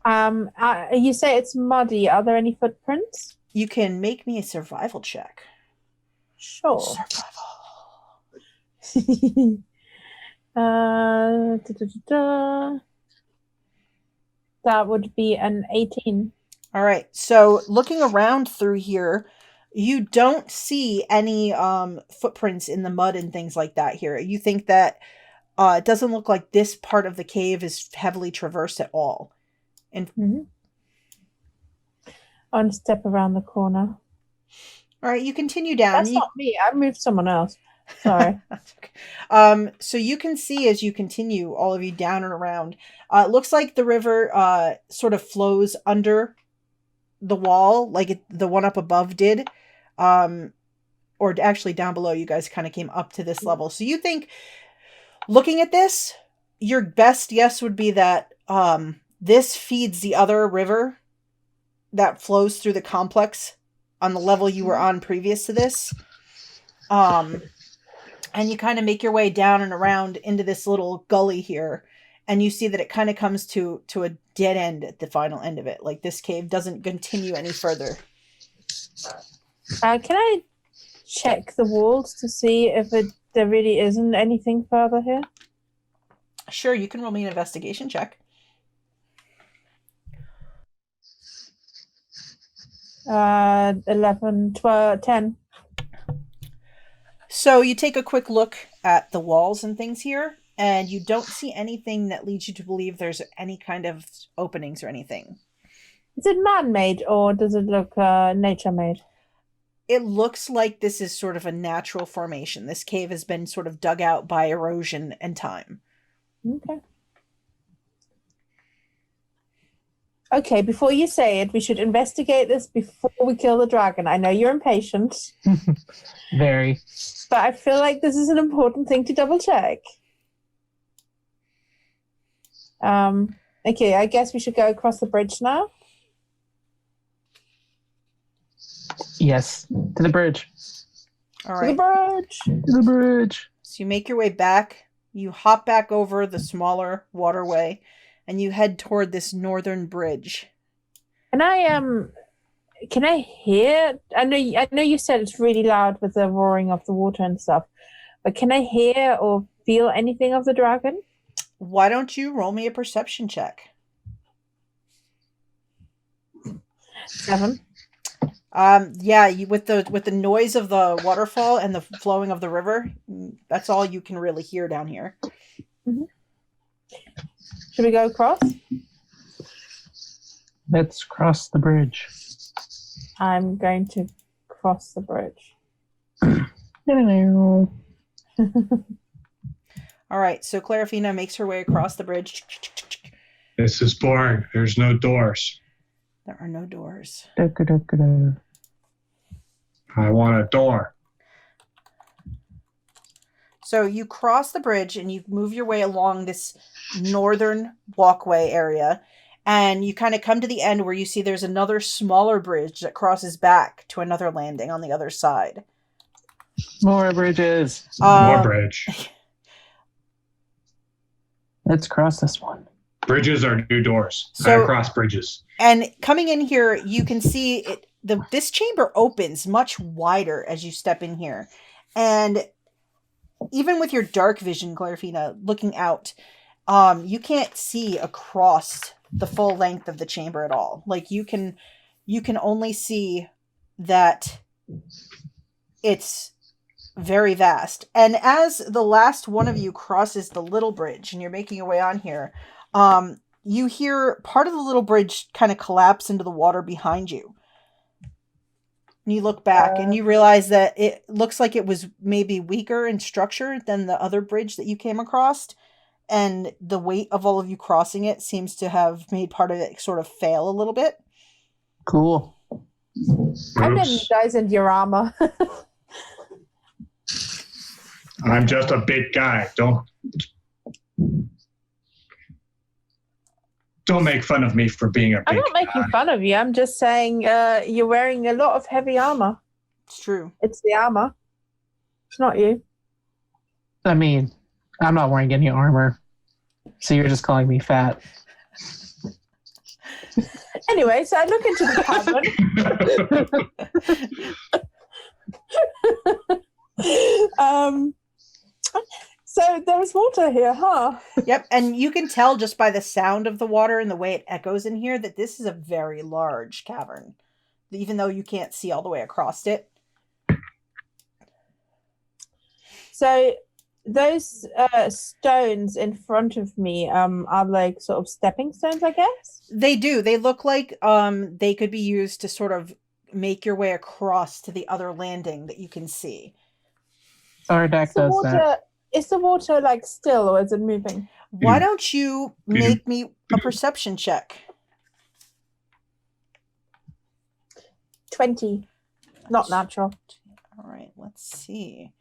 You say it's muddy. Are there any footprints? You can make me a survival check. Sure. Survival. That would be an 18. All right. So looking around through here, you don't see any footprints in the mud and things like that here. You think that it doesn't look like this part of the cave is heavily traversed at all. And on step around the corner. All right, you continue down. That's not me. I moved someone else. Sorry. That's okay. So you can see as you continue, all of you down and around. It looks like the river sort of flows under the wall, like the one up above did. Or actually down below, you guys kind of came up to this level. So you think, looking at this, your best guess would be that This feeds the other river that flows through the complex on the level you were on previous to this. And you kind of make your way down and around into this little gully here. And you see that it kind of comes to a dead end at the final end of it. Like this cave doesn't continue any further. Can I check the walls to see if there really isn't anything further here? Sure, you can roll me an investigation check. 11, 12, 10. So you take a quick look at the walls and things here, and you don't see anything that leads you to believe there's any kind of openings or anything. Is it man-made or does it look nature-made? It looks like this is sort of a natural formation. This cave has been sort of dug out by erosion and time. Okay. Okay, before you say it, we should investigate this before we kill the dragon. I know you're impatient. Very. But I feel like this is an important thing to double check. Okay, I guess we should go across the bridge now. Yes, to the bridge. All right. To the bridge. To the bridge. So you make your way back. You hop back over the smaller waterway, and you head toward this northern bridge. Can I hear? I know you said it's really loud with the roaring of the water and stuff, but can I hear or feel anything of the dragon? Why don't you roll me a perception check? 7. Yeah, with the noise of the waterfall and the flowing of the river, that's all you can really hear down here. Mm-hmm. Should we go across? Let's cross the bridge. I'm going to cross the bridge. All right, so Clarifina makes her way across the bridge. This is boring. There's no doors. There are no doors. I want a door. So you cross the bridge and you move your way along this northern walkway area, and you kind of come to the end where you see there's another smaller bridge that crosses back to another landing on the other side. More bridges. More bridge. Let's cross this one. Bridges are new doors. So, I cross bridges. And coming in here, you can see it. This chamber opens much wider as you step in here. And even with your dark vision, Clarifina, looking out, you can't see across the full length of the chamber at all. Like you can only see that it's very vast. And as the last one of you crosses the little bridge and you're making your way on here, you hear part of the little bridge kind of collapse into the water behind you. And you look back and you realize that it looks like it was maybe weaker in structure than the other bridge that you came across. And the weight of all of you crossing it seems to have made part of it sort of fail a little bit. Cool. I'm getting you guys into your armor. I'm just a big guy. Don't make fun of me for being a big guy. I'm not making fun of you. I'm just saying you're wearing a lot of heavy armor. It's true. It's the armor. It's not you. I mean, I'm not wearing any armor. So you're just calling me fat. Anyway, so I look into the cavern. So there's water here, huh? Yep, and you can tell just by the sound of the water and the way it echoes in here that this is a very large cavern, even though you can't see all the way across it. So those stones in front of me are like sort of stepping stones, I guess? They do. They look like they could be used to sort of make your way across to the other landing that you can see. Sardak does that. Is the water like still or is it moving? Why don't you make me a perception check? 20. Not natural. All right, let's see.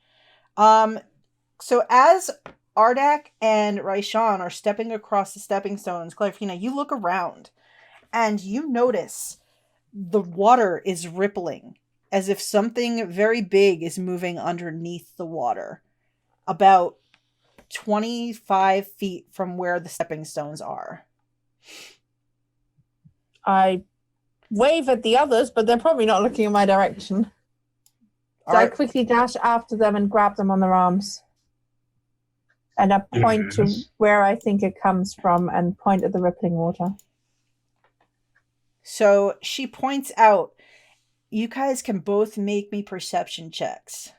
So as Ardak and Raishan are stepping across the stepping stones. Clarifina, you look around and you notice the water is rippling as if something very big is moving underneath the water, about 25 feet from where the stepping stones are. I wave at the others, but they're probably not looking in my direction. So I quickly dash after them and grab them on their arms. And I point to where I think it comes from and point at the rippling water. So she points out, you guys can both make me perception checks.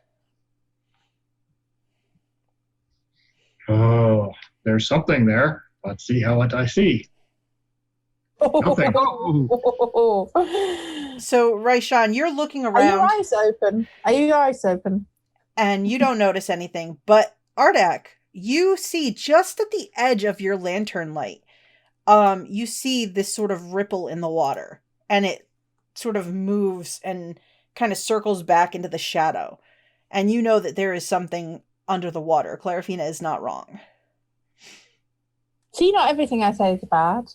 Oh, there's something there. Let's see how what I see. Nothing. So, Raishan, you're looking around. Are your eyes open? Are your eyes open? And you don't notice anything. But, Ardak, you see just at the edge of your lantern light, you see this sort of ripple in the water. And it sort of moves and kind of circles back into the shadow. And you know that there is something under the water. Clarifina is not wrong. See, not everything I say is bad.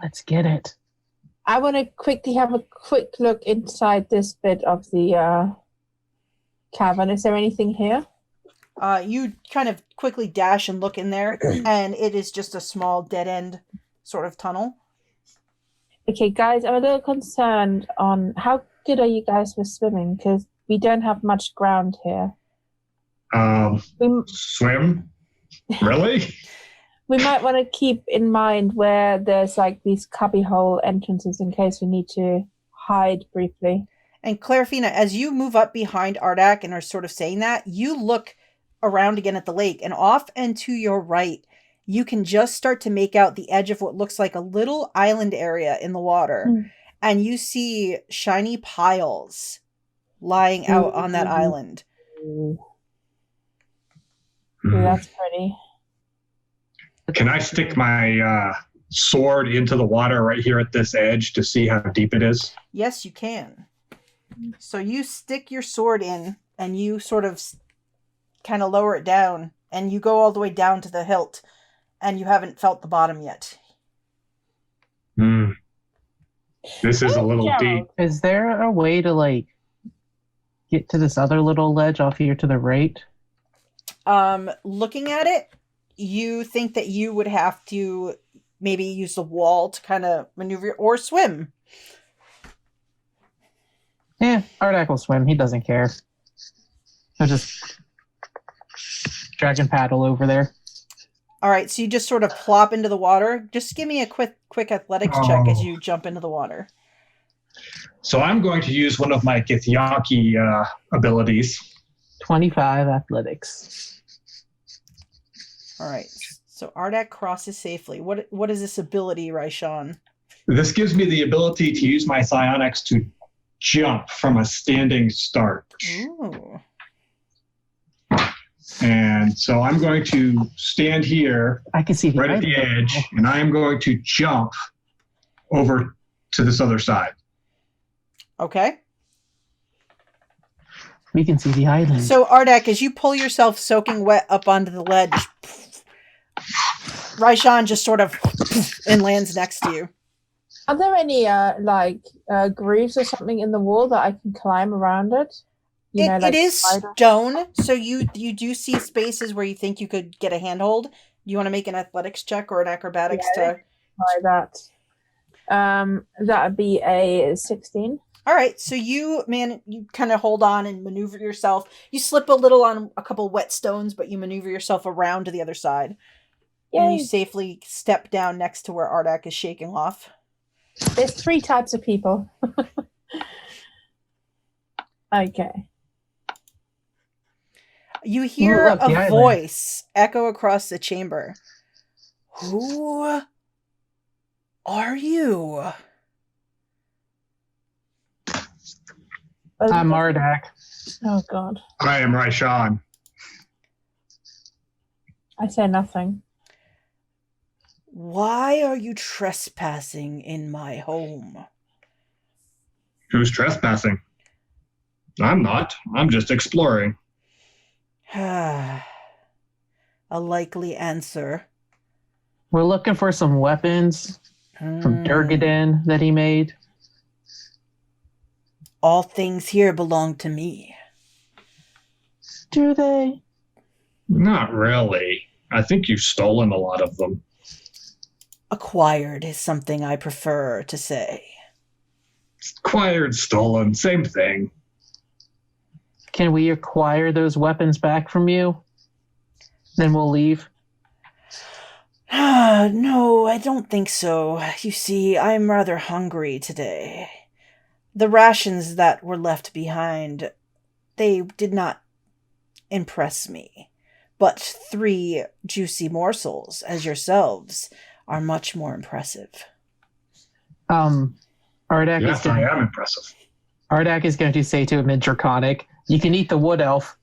Let's get it. I want to quickly have a quick look inside this bit of the cavern. Is there anything here? You kind of quickly dash and look in there, and it is just a small dead-end sort of tunnel. Okay, guys, I'm a little concerned on how good are you guys with swimming, because we don't have much ground here. Swim? Really? We might want to keep in mind where there's like these cubbyhole entrances in case we need to hide briefly. And Clarifina, as you move up behind Ardak and are sort of saying that, you look around again at the lake, and off and to your right, you can just start to make out the edge of what looks like a little island area in the water. And you see shiny piles lying out on that island. Ooh, that's pretty. Can I stick my sword into the water right here at this edge to see how deep it is? Yes, you can. So you stick your sword in and you sort of kind of lower it down and you go all the way down to the hilt and you haven't felt the bottom yet. This is a little deep. Is there a way to like get to this other little ledge off here to the right? Looking at it, you think that you would have to maybe use the wall to kind of maneuver or swim. Yeah, Ardak will swim. He doesn't care. He'll just dragon paddle over there. All right, so you just sort of plop into the water. Just give me a quick athletics check as you jump into the water. So I'm going to use one of my Githyanki abilities. 25 athletics. All right, so Ardak crosses safely. What is this ability, Raishan? This gives me the ability to use my psionics to jump from a standing start. Ooh. And so I'm going to stand here I can see right at the edge, and I am going to jump over to this other side. Okay. We can see the island. So, Ardak, as you pull yourself soaking wet up onto the ledge, Raishan just sort of and lands next to you. Are there any grooves or something in the wall that I can climb around it? It is stone, so you do see spaces where you think you could get a handhold. You want to make an athletics check or an acrobatics to try that? That would be a 16. All right, so you kind of hold on and maneuver yourself. You slip a little on a couple wet stones, but you maneuver yourself around to the other side. Yay. And you safely step down next to where Ardak is shaking off. There's 3 types of people. Okay. You hear a voice echo across the chamber. Who are you? I'm Ardak. Oh, God. I am Raishan. I say nothing. Why are you trespassing in my home? Who's trespassing? I'm not. I'm just exploring. A likely answer. We're looking for some weapons from Durgeddin that he made. All things here belong to me. Do they? Not really. I think you've stolen a lot of them. Acquired is something I prefer to say. Acquired, stolen, same thing. Can we acquire those weapons back from you? Then we'll leave. No, I don't think so. You see, I'm rather hungry today. The rations that were left behind, they did not impress me. But 3 juicy morsels, as yourselves, are much more impressive. Ardak Yes, I am impressive. Ardak is going to say to him in Draconic, "You can eat the wood elf."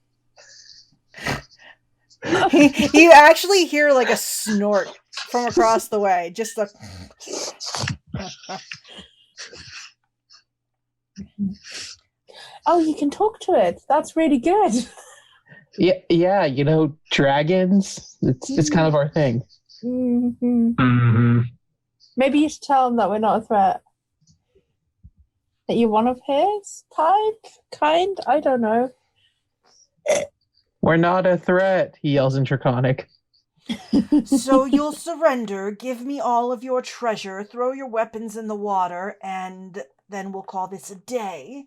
You actually hear like a snort from across the way. Just a... Oh, you can talk to it. That's really good. Yeah, dragons. It's kind of our thing. Mm-hmm. Mm-hmm. Maybe you should tell him that we're not a threat. That you're one of his kind? I don't know. We're not a threat, he yells in Draconic. So you'll surrender, give me all of your treasure, throw your weapons in the water, and then we'll call this a day.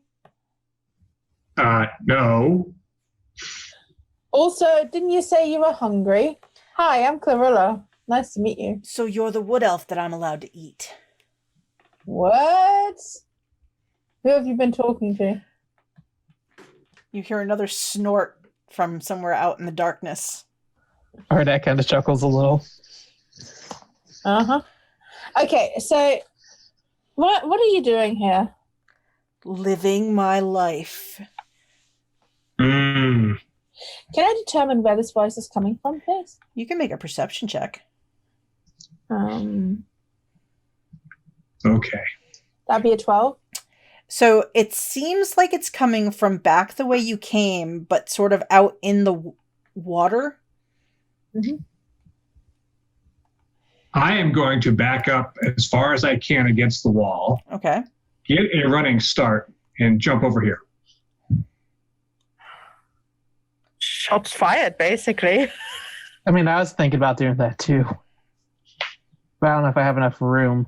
No. Also, didn't you say you were hungry? Hi, I'm Clarilla. Nice to meet you. So you're the wood elf that I'm allowed to eat. What? Who have you been talking to? You hear another snort from somewhere out in the darkness. Ardak kind of chuckles a little. Uh-huh. Okay, so what are you doing here? Living my life. Mm. Can I determine where this voice is coming from, please? You can make a perception check. Okay. That'd be a 12. So it seems like it's coming from back the way you came, but sort of out in the water. Mm-hmm. I am going to back up as far as I can against the wall. Okay. Get a running start and jump over here. Shots fired, basically. I mean, I was thinking about doing that too. But I don't know if I have enough room.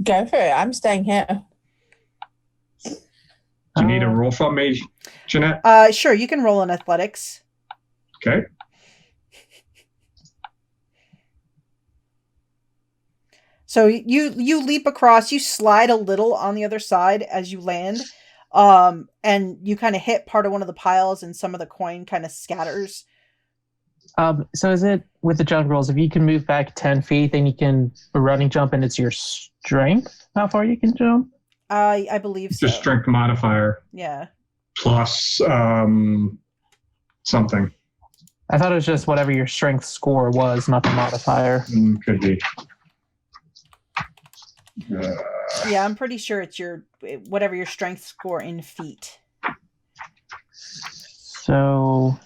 Go for it. I'm staying here. Do you need a roll from me, Jeanette? Sure, you can roll in athletics. Okay. So you leap across, you slide a little on the other side as you land, and you kind of hit part of one of the piles, and some of the coin kind of scatters. So is it with the jump rolls? If you can move back 10 feet, then you can running jump, and it's your strength. How far you can jump? I believe so. Just strength modifier. Yeah. Plus something. I thought it was just whatever your strength score was, not the modifier. Could be. Yeah, I'm pretty sure it's whatever your strength score in feet. So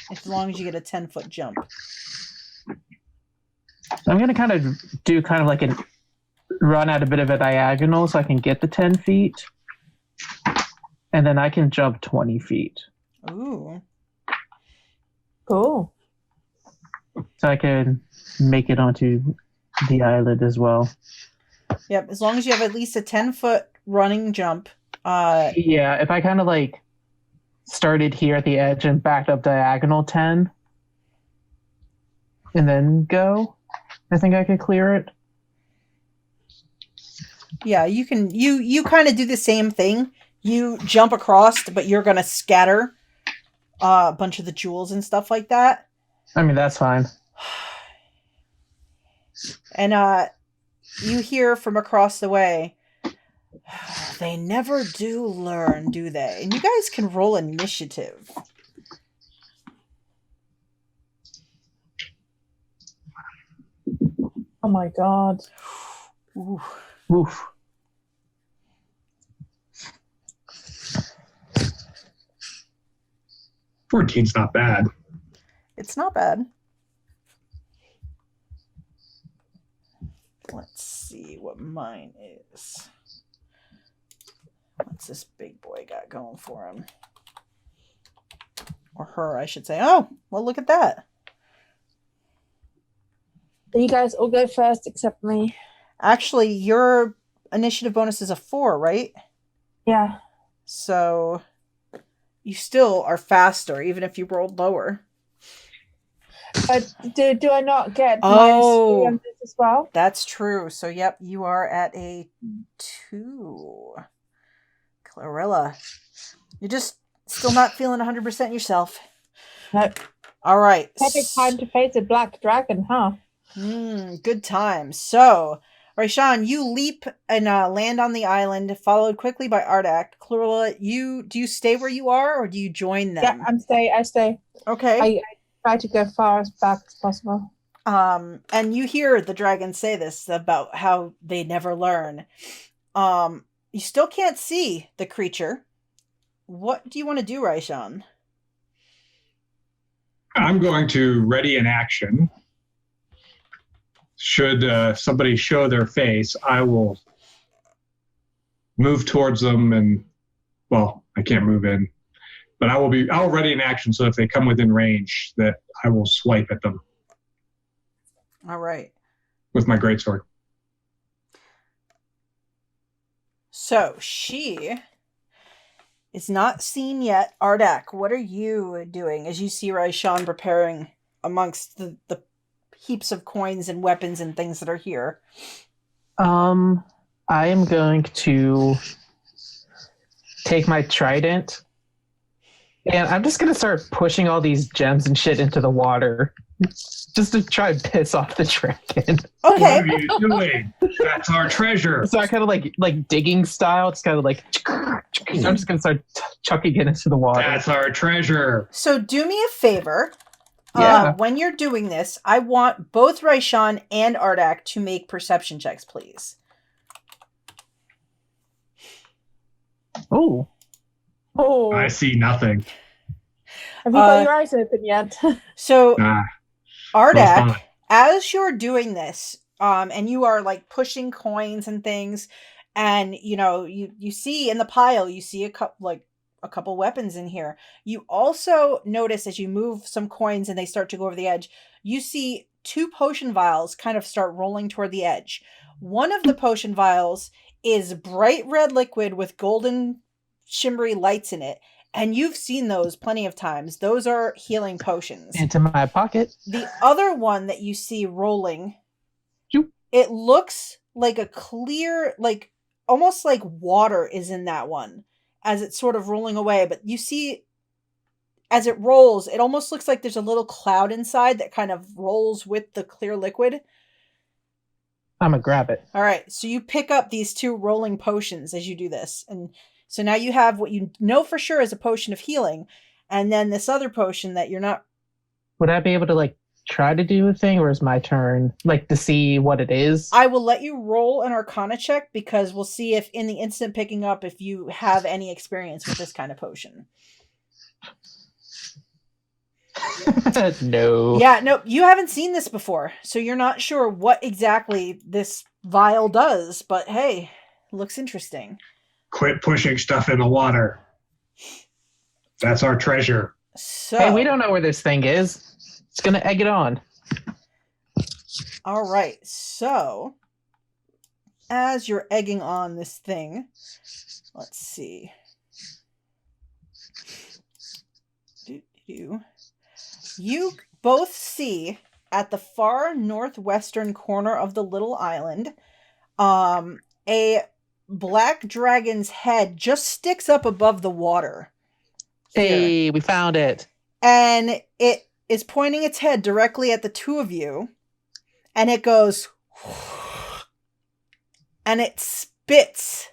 as long as you get a 10-foot jump. I'm going to kind of do like a run at a bit of a diagonal so I can get the 10 feet. And then I can jump 20 feet. Ooh. Cool. So I can make it onto the island as well. Yep, as long as you have at least a 10-foot running jump. Yeah, if I kind of like started here at the edge and backed up diagonal 10 and then go, I think I could clear it. Yeah, you can. You kind of do the same thing. You jump across, but you're gonna scatter a bunch of the jewels and stuff like that. I mean, that's fine. And you hear from across the way, they never do learn, do they? And you guys can roll initiative. Oh my god. Ooh. Oof. 14's not bad. It's not bad. Let's see what mine is. What's this big boy got going for him? Or her, I should say. Oh, well, look at that. You guys all go first except me. Actually, your initiative bonus is a 4, right? Yeah. So you still are faster, even if you rolled lower. But do I not get minus 3 on this as well? That's true. So, yep, you are at a 2. Clarilla, you're just still not feeling 100% yourself. Nope. All right. Perfect time to face a black dragon, huh? Good time. So, Raishan, you leap and land on the island, followed quickly by Ardak. Clarilla, do you stay where you are, or do you join them? Yeah, I stay. Okay. I try to go far as back as possible. And you hear the dragon say this about how they never learn. You still can't see the creature. What do you want to do, Raishan? I'm going to ready an action. Should somebody show their face, I will move towards them and, well, I can't move in, but I'll ready an action so if they come within range that I will swipe at them. All right. With my greatsword. So she is not seen yet. Ardak, what are you doing as you see Raishan preparing amongst the heaps of coins and weapons and things that are here? I am going to take my trident and I'm just going to start pushing all these gems and shit into the water just to try and piss off the dragon. Okay. What are you doing? That's our treasure. So I kind of like digging style. It's kind of like, so I'm just going to start chucking it into the water. That's our treasure. So do me a favor. Yeah. When you're doing this, I want both Raishan and Ardak to make perception checks, please. Oh. Oh. I see nothing. Have you got your eyes open yet? So, Ardak, Well, as you're doing this, and you are like pushing coins and things, and you see in the pile, you see a couple weapons in here. You also notice as you move some coins and they start to go over the edge, you see 2 potion vials kind of start rolling toward the edge. One of the potion vials is bright red liquid with golden shimmery lights in it. And you've seen those plenty of times. Those are healing potions. Into my pocket. The other one that you see rolling, Shoop. It looks like a clear, like almost like water is in that one as it's sort of rolling away. But you see, as it rolls, it almost looks like there's a little cloud inside that kind of rolls with the clear liquid. I'm going to grab it. All right. So you pick up these 2 rolling potions as you do this. And so now you have what you know for sure is a potion of healing. And then this other potion that you're not... Would I be able to try to do a thing, or is my turn to see what it is? I will let you roll an Arcana check because we'll see if in the instant picking up if you have any experience with this kind of potion. No. Yeah, no, you haven't seen this before, so you're not sure what exactly this vial does, but hey, looks interesting. Quit pushing stuff in the water. That's our treasure. So, hey, we don't know where this thing is. It's going to egg it on. All right, so as you're egging on this thing, let's see. You both see at the far northwestern corner of the little island, a black dragon's head just sticks up above the water. Hey, we found it. And it is pointing its head directly at the 2 of you. And it goes, and it spits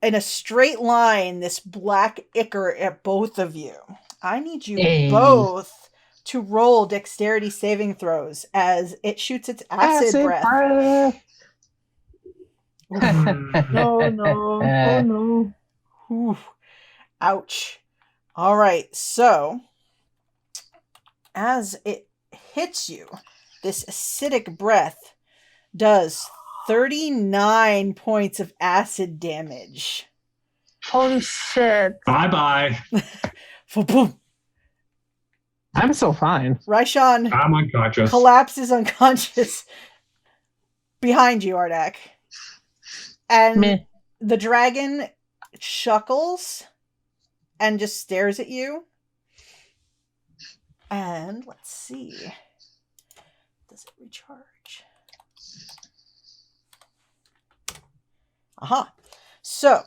in a straight line this black ichor at both of you. I need you both to roll dexterity saving throws as it shoots its acid breath. No. Oh, no. Ooh. Ouch. All right, so as it hits you, this acidic breath does 39 points of acid damage. Holy shit. Bye-bye. Boom. I'm still fine. Raishan I'm unconscious. collapses unconscious behind you, Ardak. And Meh. the dragon chuckles and just stares at you. And let's see. Does it recharge? Aha. So,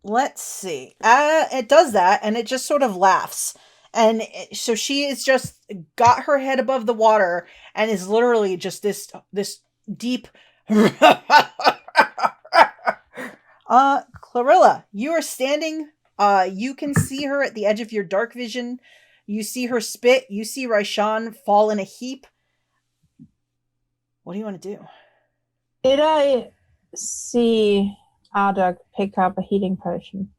let's see. It does that, and it just sort of laughs. And so she is just got her head above the water and is literally just this deep. Clarilla, you are standing. You can see her at the edge of your dark vision. You see her spit. You see Raishan fall in a heap. What do you want to do? Did I see Ardak pick up a healing potion?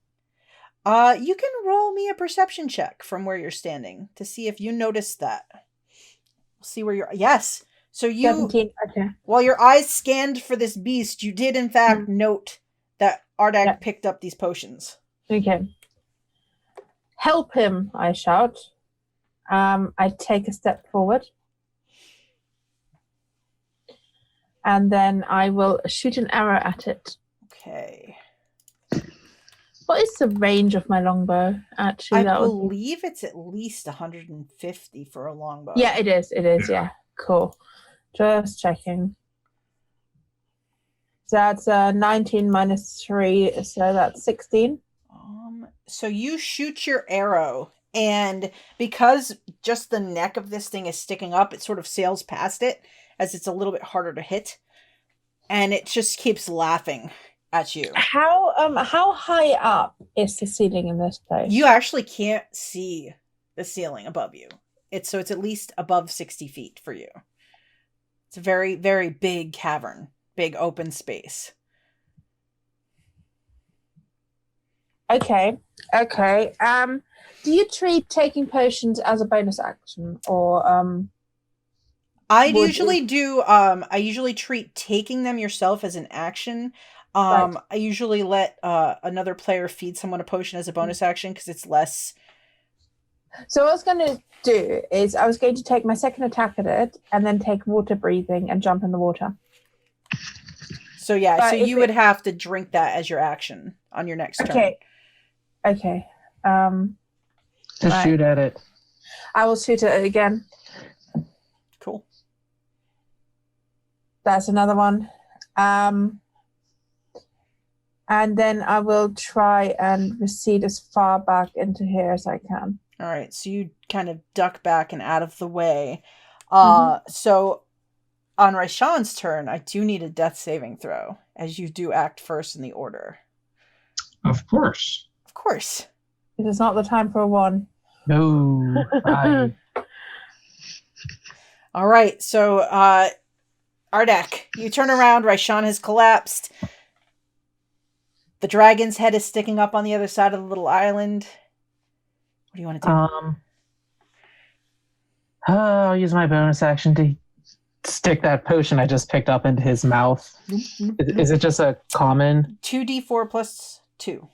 You can roll me a perception check from where you're standing to see if you noticed that. We'll see where you're. Yes. So you, 17. Okay. while your eyes scanned for this beast, you did in fact note that Ardak picked up these potions. Okay. Help him, I shout. I take a step forward. And then I will shoot an arrow at it. Okay. What is the range of my longbow, actually? I believe it's at least 150 for a longbow. Yeah, it is. It is, yeah. Cool. Just checking. So that's 19 minus 3, so that's 16. So you shoot your arrow, and because just the neck of this thing is sticking up, it sort of sails past it, as it's a little bit harder to hit. And it just keeps laughing at you. How high up is the ceiling in this place? You actually can't see the ceiling above you. It's at least above 60 feet for you. It's a very, very big cavern, big open space. Okay. Do you treat taking potions as a bonus action, or I usually treat taking them yourself as an action. Right. I usually let another player feed someone a potion as a bonus action because it's less. So what I was going to do is I was going to take my second attack at it and then take water breathing and jump in the water. So yeah, so you would have to drink that as your action on your next turn. Okay. Just shoot at it. I will shoot at it again. Cool. That's another one. And then I will try and recede as far back into here as I can. All right, so you kind of duck back and out of the way. So on Raishan's turn, I do need a death saving throw, as you do act first in the order. Of course. Of course. It is not the time for a 1. No. All right, so Ardak, you turn around. Raishan has collapsed. The dragon's head is sticking up on the other side of the little island. What do you want to do? I'll use my bonus action to stick that potion I just picked up into his mouth. Is it just a common? 2d4 plus 2.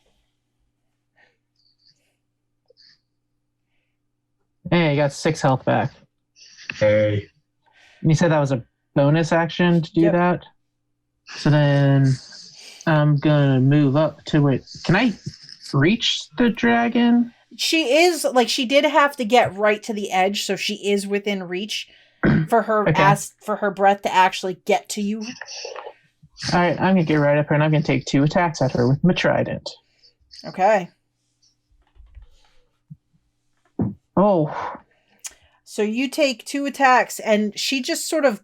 Hey, I got 6 health back. Hey. And you said that was a bonus action to do that? So then I'm going to move up to it. Can I reach the dragon? She did have to get right to the edge, so she is within reach for her for her breath to actually get to you. All right, I'm going to get right up here and I'm going to take 2 attacks at her with my trident. Okay. Oh. So you take 2 attacks, and she just sort of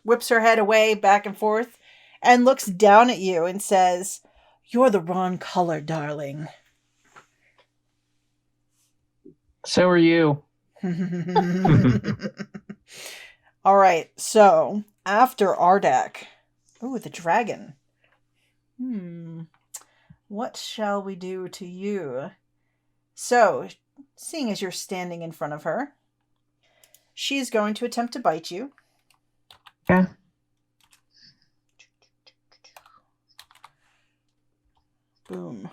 whips her head away back and forth and looks down at you and says, "You're the wrong color, darling." So are you. All right, so after Ardak. Ooh, the dragon. What shall we do to you? So, seeing as you're standing in front of her, she's going to attempt to bite you. Yeah. Boom.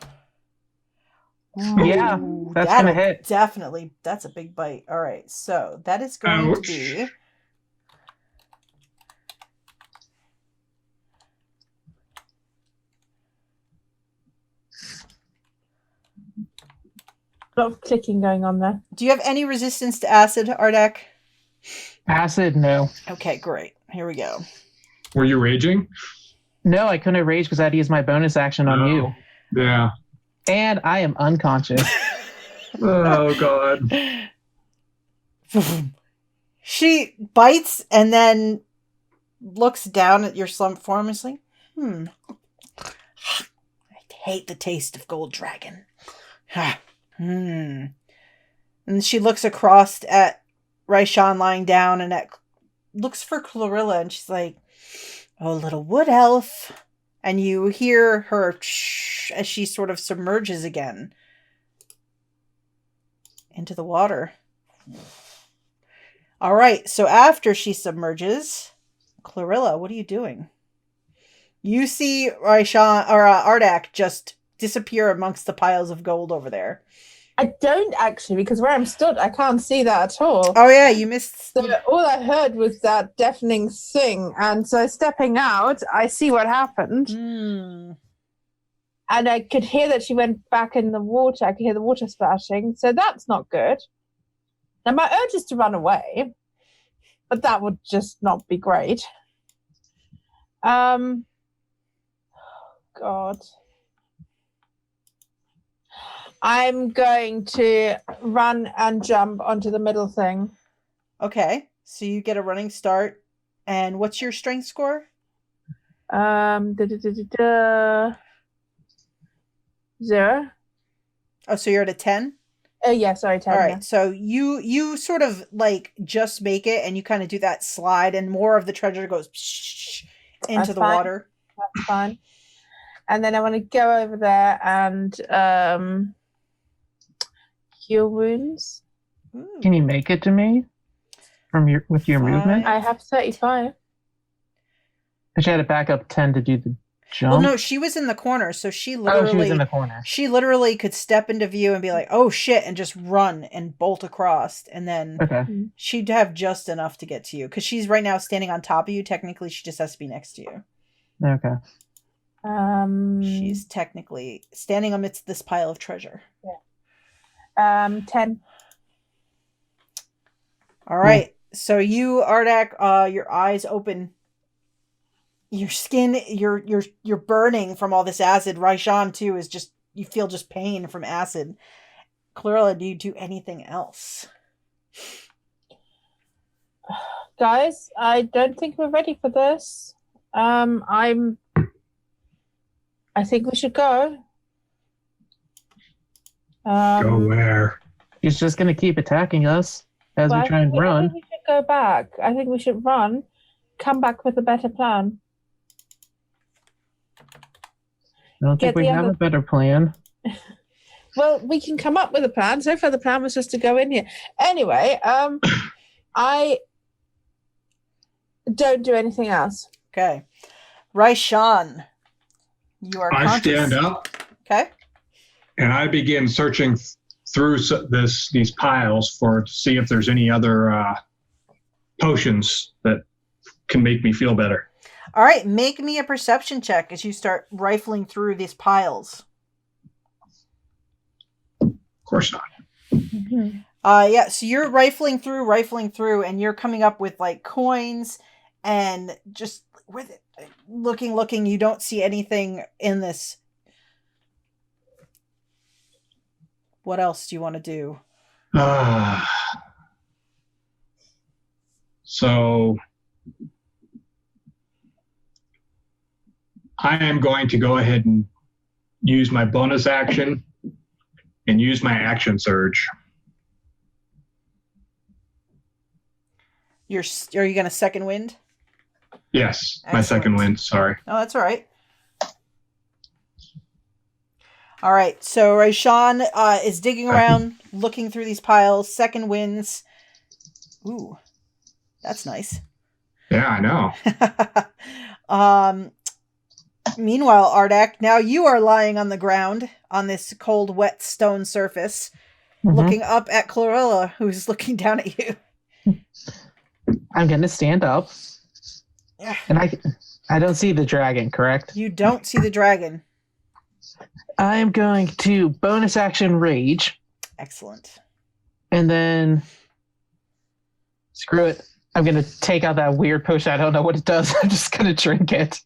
Yeah, Ooh, that's gonna that'll hit. Definitely, that's a big bite. All right, so that is going to be... A lot of clicking going on there. Do you have any resistance to acid, Ardak? Acid, no. Okay, great. Here we go. Were you raging? No, I couldn't rage because I had to use my bonus action on you. Yeah. And I am unconscious. Oh, God. She bites and then looks down at your slumped form and is like, I hate the taste of gold dragon. And she looks across at Raishan lying down and looks for Clarilla, and she's like, oh, little wood elf. And you hear her as she sort of submerges again into the water. All right, so after she submerges, Clarilla, what are you doing? You see Raishan or Ardak just disappear amongst the piles of gold over there. I don't actually, because where I'm stood, I can't see that at all. Oh yeah, you missed. So all I heard was that deafening thing, and so stepping out, I see what happened, and I could hear that she went back in the water. I could hear the water splashing, so that's not good. Now my urge is to run away, but that would just not be great. God. I'm going to run and jump onto the middle thing. Okay, so you get a running start. And what's your strength score? 0. Oh, so you're at a 10? Yeah, sorry, 10. All right, yeah. so you sort of like just make it, and you kind of do that slide, and more of the treasure goes into the water. That's fine. And then I want to go over there and cure wounds. Ooh. Can you make it to me with your movement? I have 35. I had to back up 10 to do the jump. Well, no, she was in the corner, so she literally... Oh, she was in the corner. She literally could step into view and be like, oh shit, and just run and bolt across, and then she'd have just enough to get to you. Because she's right now standing on top of you. Technically, she just has to be next to you. Okay. She's technically standing amidst this pile of treasure. Yeah. 10. All right. So you, Ardak, your eyes open. Your skin, you're burning from all this acid. Raishan too is just, you feel just pain from acid. Clarilla, do you do anything else? Guys, I don't think we're ready for this. I think we should go. Go where? He's just going to keep attacking us as we try and run. I think we should go back. I think we should run, come back with a better plan. I don't think we have a better plan. Well, we can come up with a plan. So far, the plan was just to go in here. Anyway, I don't do anything else. Okay. Raishan, you are conscious. I stand up. Okay. And I begin searching through these piles to see if there's any other potions that can make me feel better. All right, make me a perception check as you start rifling through these piles. Of course not. Mm-hmm. Yeah, so you're rifling through, and you're coming up with like coins and just with it, looking, you don't see anything in this. What else do you want to do? So I am going to go ahead and use my bonus action and use my action surge. Are you going to second wind? Yes, Excellent. my second wind. Sorry. Oh, that's all right. All right, so Raishan is digging around, looking through these piles. Second wins. Ooh, that's nice. Yeah, I know. Meanwhile, Ardak, now you are lying on the ground on this cold, wet stone surface, looking up at Clarilla, who's looking down at you. I'm going to stand up. Yeah. And I don't see the dragon, correct? You don't see the dragon. I am going to bonus action rage. Excellent. And then screw it. I'm going to take out that weird potion. I don't know what it does. I'm just going to drink it.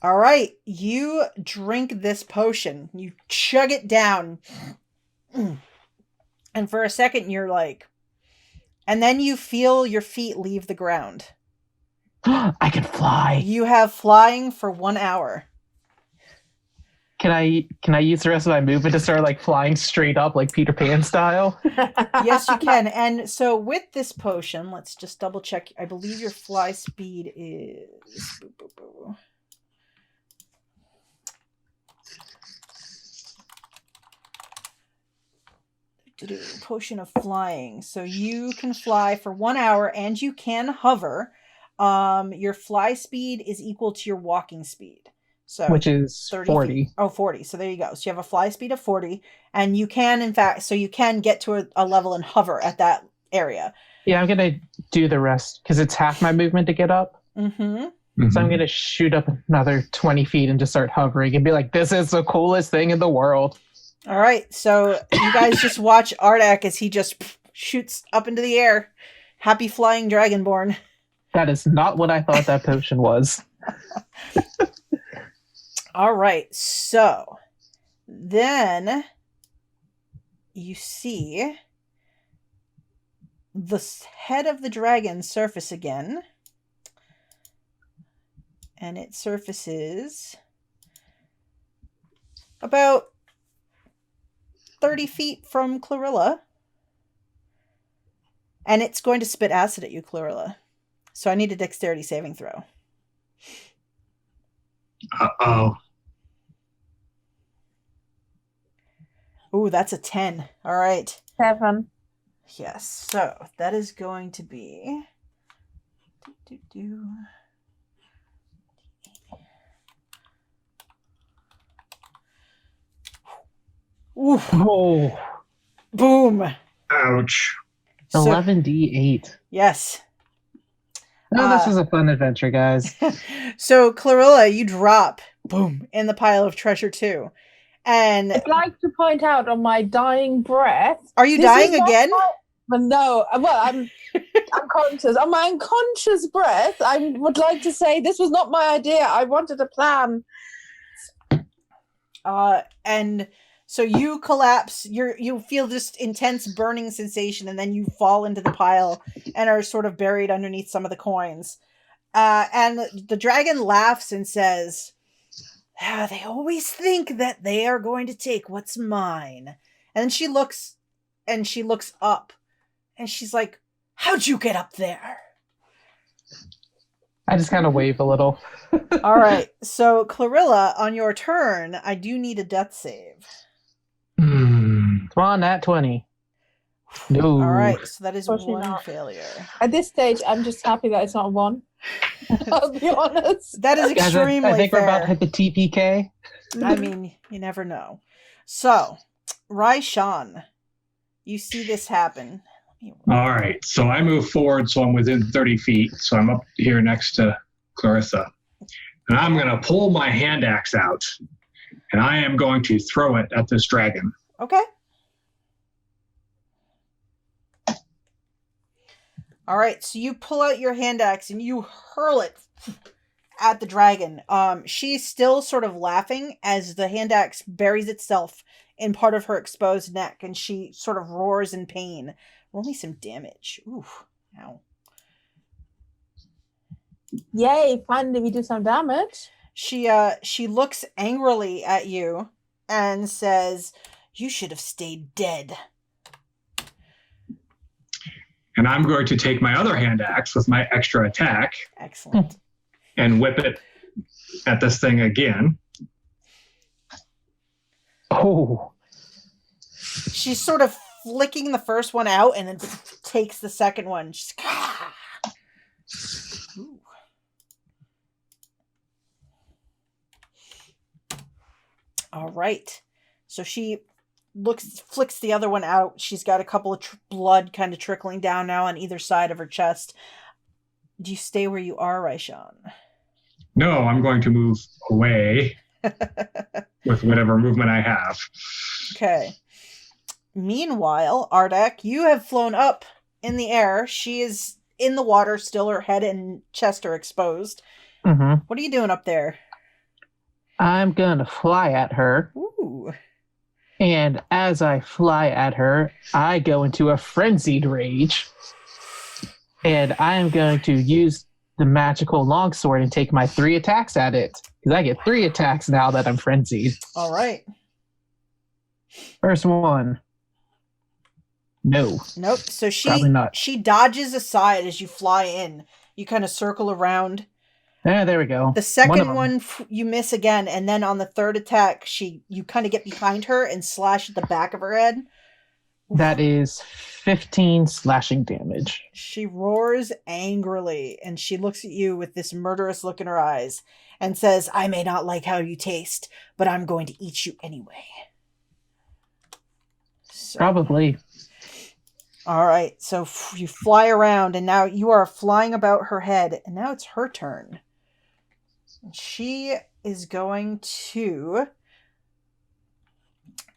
All right. You drink this potion. You chug it down. And for a second, you're like... And then you feel your feet leave the ground. I can fly. You have flying for 1 hour. Can I use the rest of my movement to start like flying straight up like Peter Pan style? Yes, you can. And so with this potion, let's just double check. I believe your fly speed is... Potion of flying. So you can fly for 1 hour and you can hover. Your fly speed is equal to your walking speed. So which is 40. Feet. Oh, 40. So there you go. So you have a fly speed of 40 and you can, in fact, so you can get to a level and hover at that area. Yeah, I'm going to do the rest because it's half my movement to get up. Mm-hmm. So I'm going to shoot up another 20 feet and just start hovering and be like, this is the coolest thing in the world. All right. So you guys just watch Ardak as he just shoots up into the air. Happy flying dragonborn. That is not what I thought that potion was. All right, so then you see the head of the dragon surface again, and it surfaces about 30 feet from Clarilla, and it's going to spit acid at you, Clarilla. So I need a dexterity saving throw. Uh-oh. Ooh, that's a 10. All right. 7. Yes. So that is going to be... Ooh. Oh. Boom. Ouch. 11d8. Yes. Oh, this was a fun adventure, guys. So, Clarilla, you drop, boom, in the pile of treasure too. And I'd like to point out on my dying breath. Are you dying again? No, well, I'm unconscious. On my unconscious breath, I would like to say this was not my idea. I wanted a plan. And so you collapse. You feel this intense burning sensation, and then you fall into the pile and are sort of buried underneath some of the coins. And the dragon laughs and says, "They always think that they are going to take what's mine." And then she looks up, and she's like, "How'd you get up there?" I just kind of wave a little. All right. So, Clarilla, on your turn, I do need a death save. Come on, nat 20. No. All right. So that is Unfortunately one not. failure. At this stage, I'm just happy that it's not 1. I'll be honest. That is Guys, extremely I think fair. we're about to hit the TPK. I mean, you never know. So, Raishan, you see this happen. All right. So I move forward, so I'm within 30 feet. So I'm up here next to Clarissa. And I'm going to pull my hand axe out. And I am going to throw it at this dragon. Okay. All right. So you pull out your hand axe and you hurl it at the dragon. She's still sort of laughing as the hand axe buries itself in part of her exposed neck, and she sort of roars in pain. Roll me some damage. Ooh, ow. Yay, finally we do some damage. She looks angrily at you and says, "You should have stayed dead." And I'm going to take my other hand axe with my extra attack Excellent. and whip it at this thing again. Oh. She's sort of flicking the first one out and then takes the second one. She's Ooh. All right. So she flicks the other one out. She's got a couple of blood kind of trickling down now on either side of her chest. Do you stay where you are, Raishan? No, I'm going to move away with whatever movement I have. Okay. Meanwhile, Ardak, you have flown up in the air. She is in the water, still her head and chest are exposed. Mm-hmm. What are you doing up there? I'm going to fly at her. Ooh. And as I fly at her, I go into a frenzied rage. And I am going to use the magical longsword and take my 3 attacks at it. Because I get 3 attacks now that I'm frenzied. All right. First one. No. Nope. So Probably not. she dodges aside as you fly in. You kind of circle around. Yeah, there we go. The second one you miss again, and then on the third attack, you kind of get behind her and slash at the back of her head. That is 15 slashing damage. She roars angrily, and she looks at you with this murderous look in her eyes and says, "I may not like how you taste, but I'm going to eat you anyway." So, Probably. all right, so you fly around, and now you are flying about her head, and now it's her turn. She is going to...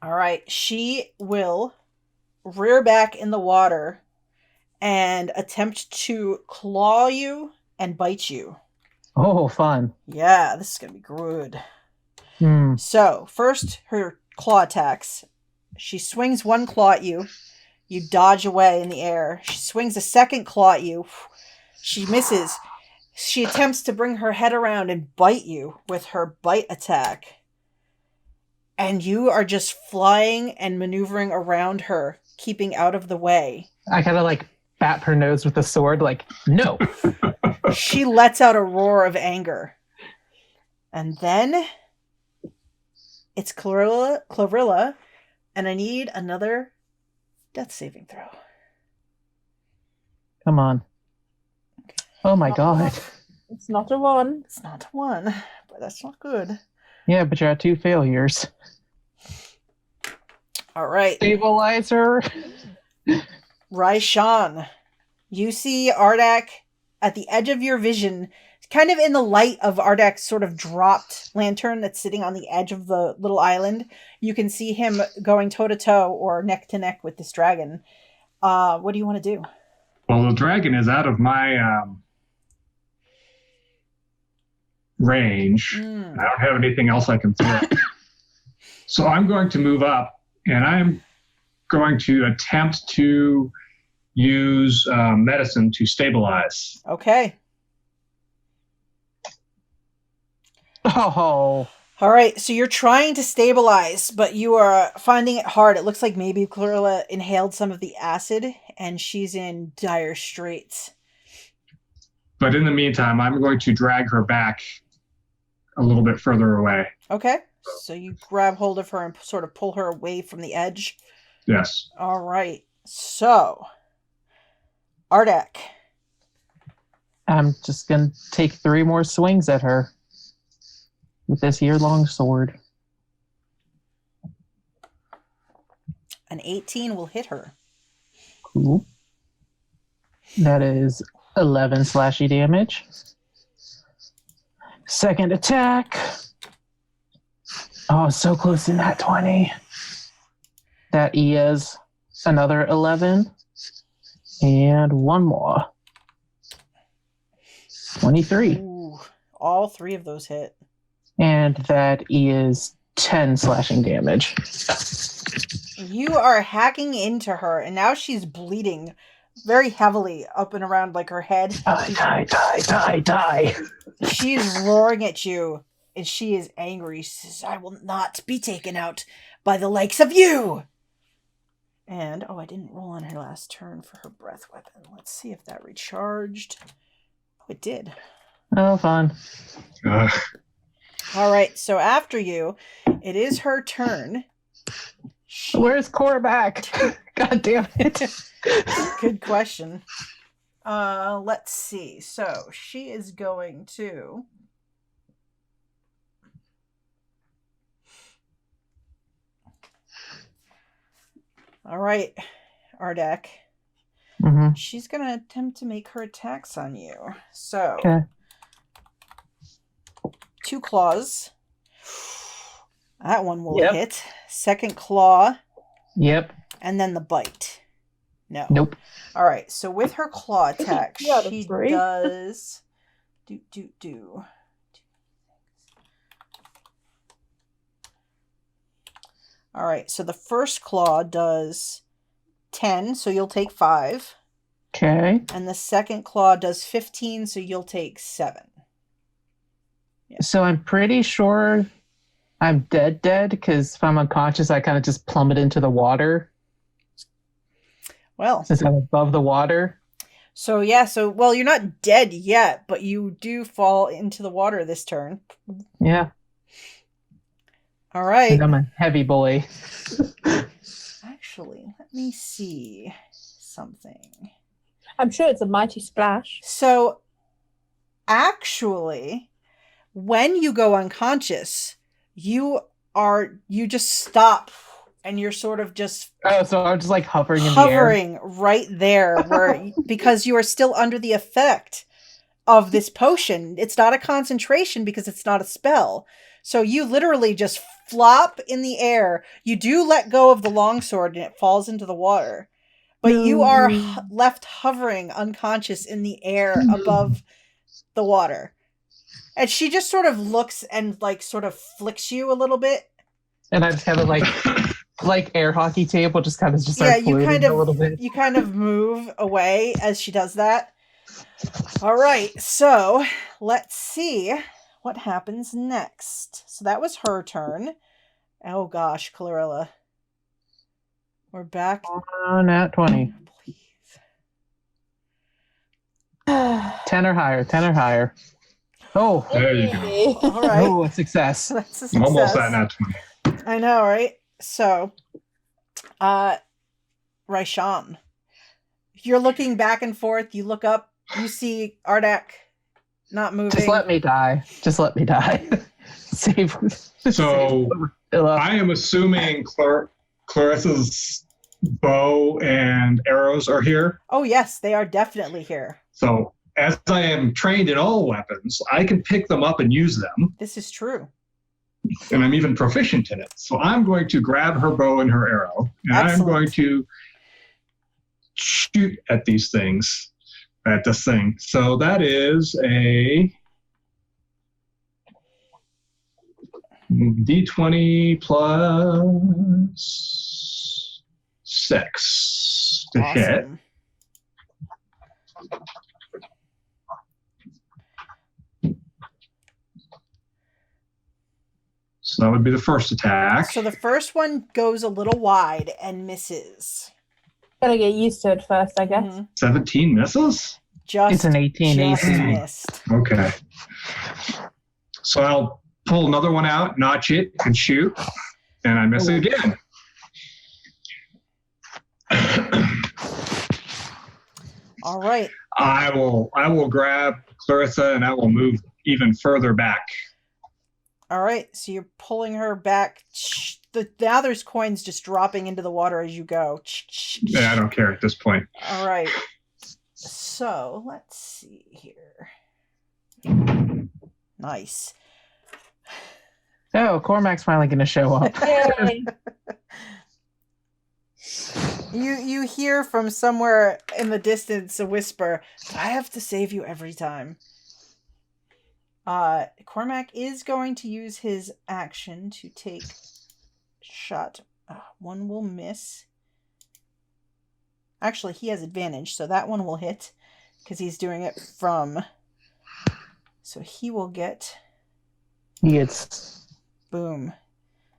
All right, she will rear back in the water and attempt to claw you and bite you. Oh, fun. Yeah, this is going to be good. So, first, her claw attacks. She swings one claw at you. You dodge away in the air. She swings a second claw at you. She misses. She attempts to bring her head around and bite you with her bite attack. And you are just flying and maneuvering around her, keeping out of the way. I kind of like bat her nose with the sword, like, no. She lets out a roar of anger. And then it's Clarilla, and I need another death saving throw. Come on. Oh my god. It's not a 1. It's not a 1, but that's not good. Yeah, but you're at 2 failures. All right. Stabilizer. Raishan, you see Ardak at the edge of your vision, kind of in the light of Ardak's sort of dropped lantern that's sitting on the edge of the little island. You can see him going toe-to-toe or neck-to-neck with this dragon. What do you want to do? Well, the dragon is out of my range. I don't have anything else I can throw. So I'm going to move up, and I'm going to attempt to use medicine to stabilize. Okay. Oh. All right, so you're trying to stabilize, but you are finding it hard. It looks like maybe Clarilla inhaled some of the acid, and she's in dire straits. But in the meantime, I'm going to drag her back a little bit further away. Okay, so you grab hold of her and sort of pull her away from the edge. Yes. All right, so Ardak. I'm just going to take 3 more swings at her with this here long sword. An 18 will hit her. Cool. That is 11 slashy damage. Second attack. Oh, so close in that 20. That is another 11. And one more. 23. Ooh, all 3 of those hit. And that is 10 slashing damage. You are hacking into her, and now she's bleeding very heavily up and around like her head. Die. She's roaring at you, and she is angry. She says, "I will not be taken out by the likes of you!" And, I didn't roll on her last turn for her breath weapon. Let's see if that recharged. Oh, it did. Oh, fun. All right, so after you, it is her turn. Where's Cormac? God damn it. Good question. Let's see. So she is going to. All right, Ardak. Mm-hmm. She's going to attempt to make her attacks on you. So, Okay. 2 claws. That one will Yep. hit. Second claw. Yep. And then the bite. No. Nope. All right. So with her claw attack, Two out of she 3. does. All right. So the first claw does 10, so you'll take 5. Okay. And the second claw does 15, so you'll take 7. So I'm pretty sure I'm dead, because if I'm unconscious, I kind of just plummet into the water. Well, Since I'm above the water. so yeah, well, you're not dead yet, but you do fall into the water this turn. Yeah. All right. I'm a heavy boy. Actually, let me see something. I'm sure it's a mighty splash. So, actually, when you go unconscious, you just stop and you're sort of just Oh, so I'm just like hovering in the air. hovering right there because you are still under the effect of this potion. It's not a concentration because it's not a spell. So you literally just flop in the air. You do let go of the longsword and it falls into the water. But you are left hovering unconscious in the air above the water. And she just sort of looks and like sort of flicks you a little bit. And I just have it like air hockey table, just kind of start floating a little bit. You kind of move away as she does that. All right, so let's see what happens next. So that was her turn. Oh gosh, Clarilla. We're back. Nat 20. Please. 10 or higher. Oh. There you go. All right. Oh, a success. That's a success. I'm almost at nat 20. I know, right? So, Raisham, you're looking back and forth. You look up. You see Ardak not moving. Just let me die. Save. So I am assuming Clarissa's bow and arrows are here. Oh, yes, they are definitely here. So as I am trained in all weapons, I can pick them up and use them. This is true. And I'm even proficient in it. So I'm going to grab her bow and her arrow, and Excellent. I'm going to shoot at these things, at this thing. So that is a D20 plus 6 to hit. Awesome. So that would be the first attack. So the first one goes a little wide and misses. Gotta get used to it first, I guess. Mhm. 17 misses? It's an 18 just AC. missed. Okay. So I'll pull another one out, notch it, and shoot. And I miss again. All right. I will grab Clarissa and I will move even further back. All right. So you're pulling her back. Now there's coins just dropping into the water as you go. Yeah, I don't care at this point. All right. So let's see here. Nice. Oh, Cormac's finally going to show up. Yay. You hear from somewhere in the distance a whisper, I have to save you every time. Cormac is going to use his action to take shot. One will miss. Actually, he has advantage, so that one will hit because he's doing it from. So he will get. He gets. Boom.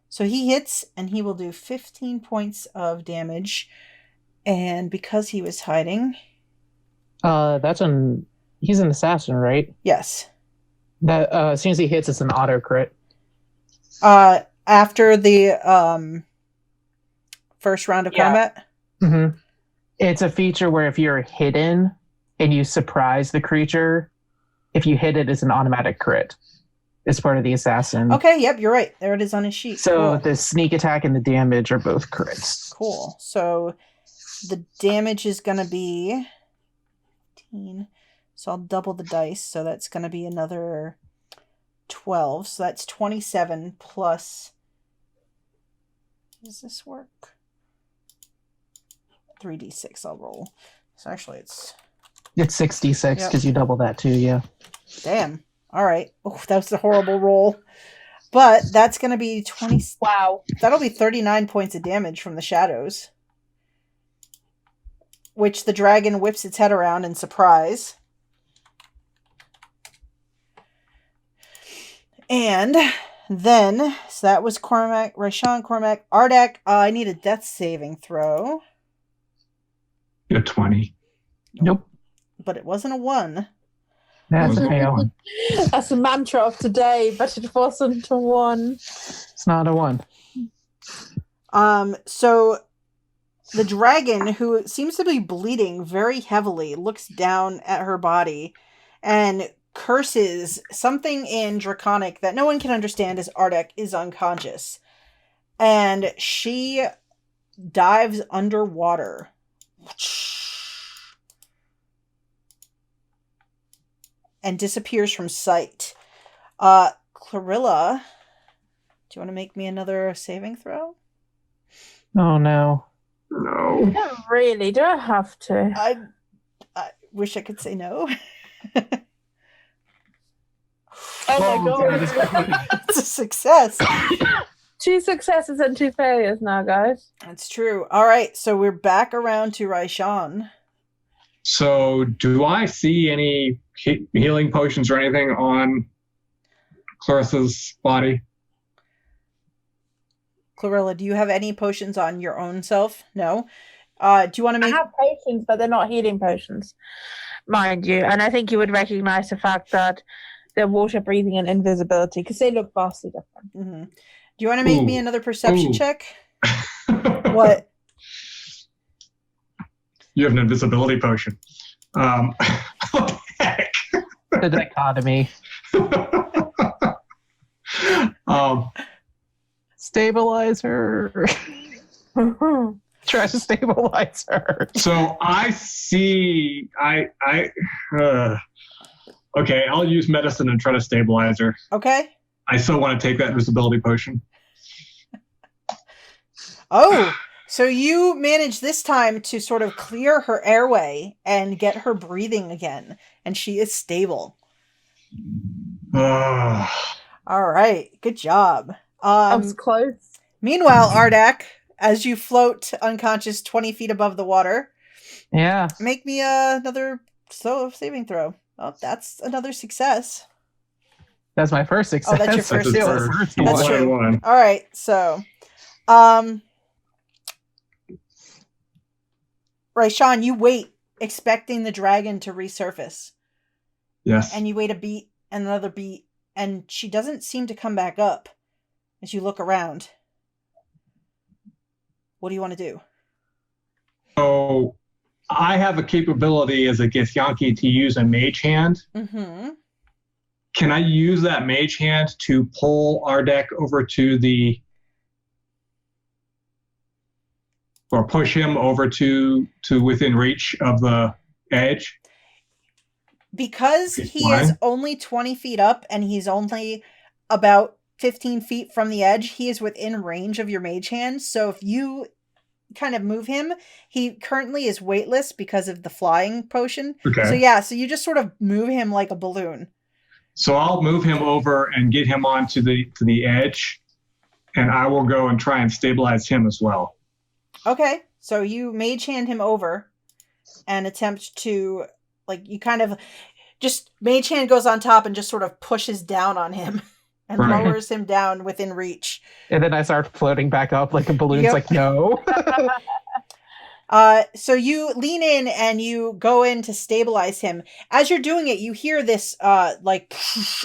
So he hits, and he will do 15 points of damage. And because he was hiding. He's an assassin, right? Yes. That as soon as he hits, it's an auto crit. After the first round of Yeah. combat? Mm-hmm. It's a feature where if you're hidden and you surprise the creature, if you hit it, it's an automatic crit. It's part of the assassin. Okay, yep, you're right. There it is on his sheet. So Cool. the sneak attack and the damage are both crits. Cool. So the damage is going to be 15. So I'll double the dice. So that's going to be another 12. So that's 27 plus. Does this work? 3d6 I'll roll. So actually it's. It's 66 because you double that too, yeah. Damn. All right. Oh, that was a horrible roll. But that's going to be 20. Wow. That'll be 39 points of damage from the shadows. Which the dragon whips its head around in surprise. And then, so that was Cormac, Raishan, Cormac, Ardak. I need a death saving throw. You're 20. Nope. But it wasn't a 1. That's a fail. That's the mantra of today, but it wasn't a 1. It's not a 1. So the dragon, who seems to be bleeding very heavily, looks down at her body and curses something in Draconic that no one can understand as Ardak is unconscious. And she dives underwater. And disappears from sight. Clarilla, do you want to make me another saving throw? Oh no. No. Not really, do I have to? I wish I could say no. Oh my god. It's a success. 2 successes and 2 failures now, guys. That's true. All right, so we're back around to Raishan. So, do I see any healing potions or anything on Clarissa's body? Clarilla, do you have any potions on your own self? No. Do you want to I make... have potions, but they're not healing potions, mind you. And I think you would recognize the fact that they're water breathing and invisibility, because they look vastly different. Mm-hmm. Do you want to make me another perception Ooh. check? What? You have an invisibility potion. What the heck? The dichotomy. Stabilize her. Try to stabilize her. So I see. Okay, I'll use medicine and try to stabilize her. Okay. I still want to take that invisibility potion. Oh, so you managed this time to sort of clear her airway and get her breathing again, and she is stable. All right, good job. I was close. Meanwhile, Ardak, as you float unconscious 20 feet above the water, Yeah. make me another saving throw. Oh, that's another success. That's my first success. Oh, that's your first Still success. the first That's one. true. All right, so, Raishan, you wait, expecting the dragon to resurface. Yes. And you wait a beat and another beat, and she doesn't seem to come back up as you look around. What do you want to do? So I have a capability as a Githyanki to use a mage hand. Mm-hmm. Can I use that mage hand to pull Ardak over to the... or push him over to within reach of the edge? Because he is only 20 feet up and he's only about 15 feet from the edge, he is within range of your mage hand. So if you kind of move him, he currently is weightless because of the flying potion. Okay. So yeah, so you just sort of move him like a balloon. So I'll move him over and get him onto the edge, and I will go and try and stabilize him as well. Okay, so you mage hand him over and attempt to, like, you kind of just mage hand goes on top and just sort of pushes down on him and lowers him down within reach. And then I start floating back up like a balloon's Yep. like, no. So you lean in and you go in to stabilize him. As you're doing it, you hear this like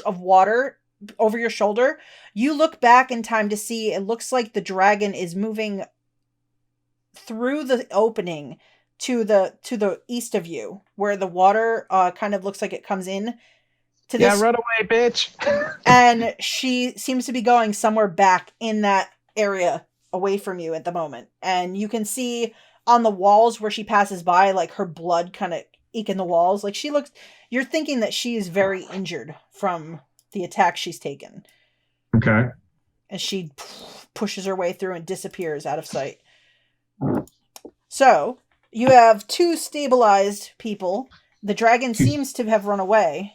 of water over your shoulder. You look back in time to see it looks like the dragon is moving through the opening to the east of you, where the water kind of looks like it comes in to this. Yeah, run away, bitch. And she seems to be going somewhere back in that area away from you at the moment. And you can see on the walls where she passes by, like her blood kind of eke in the walls. Like you're thinking that she is very injured from the attack she's taken. Okay. And she pushes her way through and disappears out of sight. So you have 2 stabilized people. The dragon seems to have run away.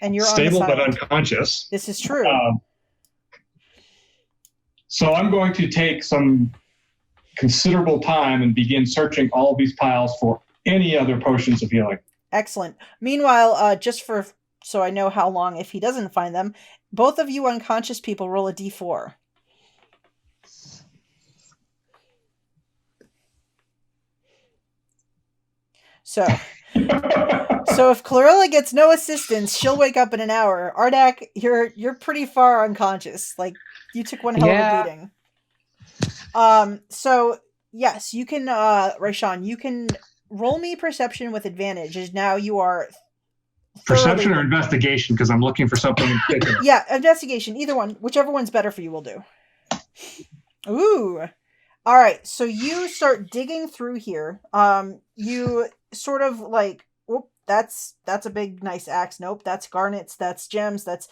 And you're stable on the but unconscious. This is true. So I'm going to take some considerable time and begin searching all these piles for any other potions of healing. Excellent. Meanwhile, so I know how long if he doesn't find them, both of you unconscious people roll a d4. So if Clarilla gets no assistance, she'll wake up in an hour. Ardak, you're pretty far unconscious. Like, you took one hell of a beating. So yes, you can, Raishan, you can roll me perception with advantage, as now you are perception or investigation, because I'm looking for something in particular. Yeah, investigation, either one, whichever one's better for you will do. Ooh. All right, so you start digging through here. You sort of like, whoop, that's a big nice axe. Nope, that's garnets, that's gems, that's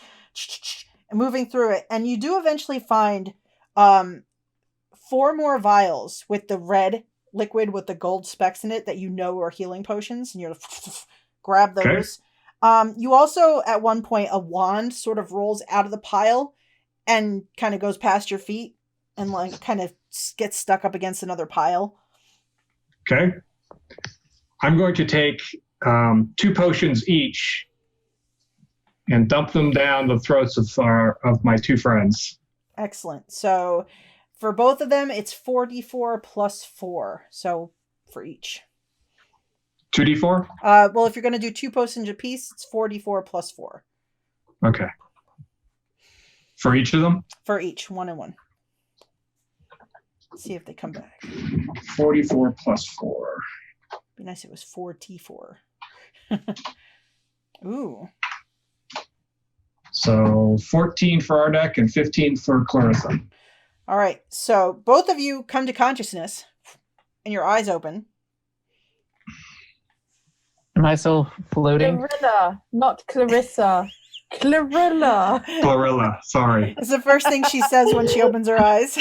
moving through it, and you do eventually find 4 more vials with the red liquid with the gold specks in it that you know are healing potions, and you're like, grab those. Okay. You also, at one point, a wand sort of rolls out of the pile and kind of goes past your feet and like kind of gets stuck up against another pile. Okay. I'm going to take 2 potions each and dump them down the throats of my 2 friends. Excellent. So for both of them, it's 4d4 plus 4. So for each. 2d4? Well, if you're going to do 2 potions apiece, it's 4d4 plus 4. Okay. For each of them? For each, 1 and 1. Let's see if they come back. 44 plus 4. Be nice if it was 4t4. Ooh. So 14 for Ardak and 15 for Clarissa. All right. So both of you come to consciousness and your eyes open. Am I still floating? Clarilla, not Clarissa. Clarilla. Clarilla, sorry. It's the first thing she says when she opens her eyes.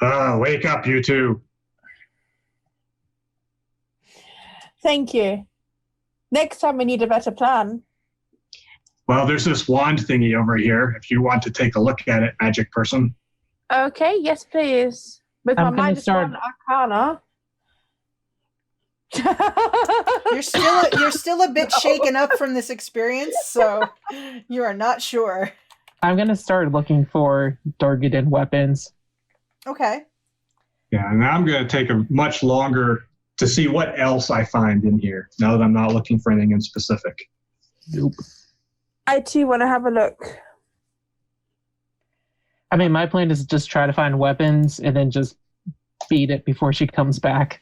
Wake up, you 2. Thank you. Next time we need a better plan. Well, there's this wand thingy over here. If you want to take a look at it, magic person. Okay, yes, please. With my -1 arcana. You're still a bit shaken up from this experience, so you are not sure. I'm gonna start looking for Durgeddin weapons. Okay. Yeah, and I'm going to take a much longer to see what else I find in here, now that I'm not looking for anything in specific. Nope. I too want to have a look. I mean, my plan is to just try to find weapons and then just beat it before she comes back.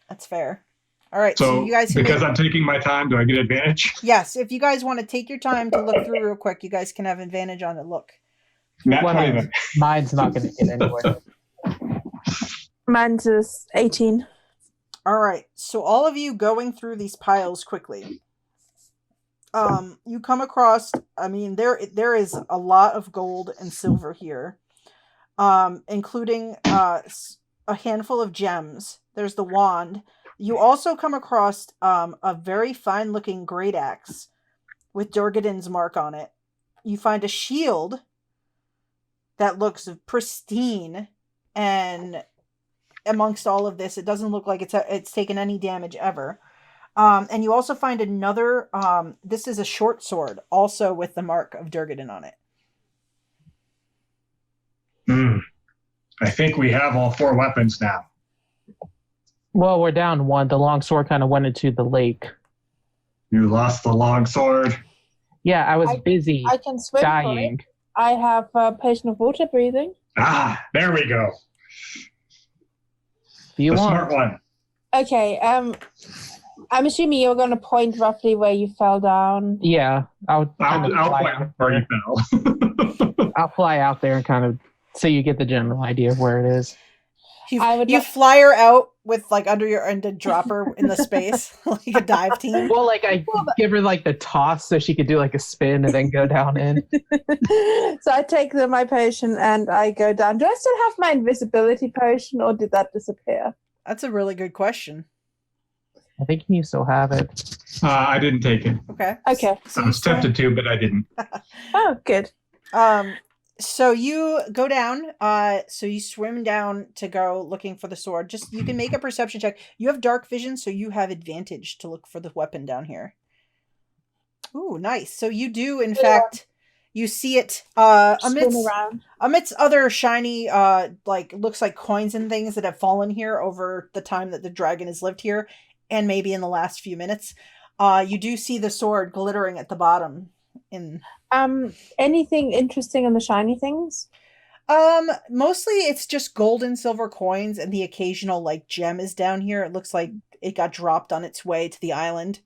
That's fair. All right, so you guys because I'm taking my time, do I get advantage? Yes, if you guys want to take your time to look through real quick, you guys can have advantage on the look. Mine's not going to get anywhere. Mine's is 18. All right, so all of you going through these piles quickly. You come across, I mean, there is a lot of gold and silver here, including a handful of gems. There's the wand. You also come across a very fine-looking great axe with Durgeddin's mark on it. You find a shield that looks pristine, and amongst all of this, it doesn't look like it's taken any damage ever. And you also find another, this is a short sword, also with the mark of Durgeddin on it. I think we have all 4 weapons now. Well, we're down 1. The long sword kind of went into the lake. You lost the long sword? Yeah, I was busy I can swim dying. I have a potion of water breathing. Ah, there we go. Do you The want? smart one. Okay, I'm assuming you're going to point roughly where you fell down. Yeah, I'll fly point out where there. you fell. I'll fly out there and kind of so you get the general idea of where it is. You fly her out with like under your end and drop her in the space like a dive team. Well, like I give her like the toss so she could do like a spin and then go down in. So I take my potion and I go down. Do I still have my invisibility potion or did that disappear? That's a really good question. I think you still have it. I didn't take it. Okay. Okay. I was tempted to, but I didn't. Oh, good. So you go down, so you swim down to go looking for the sword. Just, you can make a perception check. You have dark vision, so you have advantage to look for the weapon down here. Ooh, nice. So you do, in fact, you see it, amidst other shiny, like, looks like coins and things that have fallen here over the time that the dragon has lived here, and maybe in the last few minutes. You do see the sword glittering at the bottom. Anything interesting in the shiny things? Mostly it's just gold and silver coins, and the occasional like gem is down here. It looks like it got dropped on its way to the island.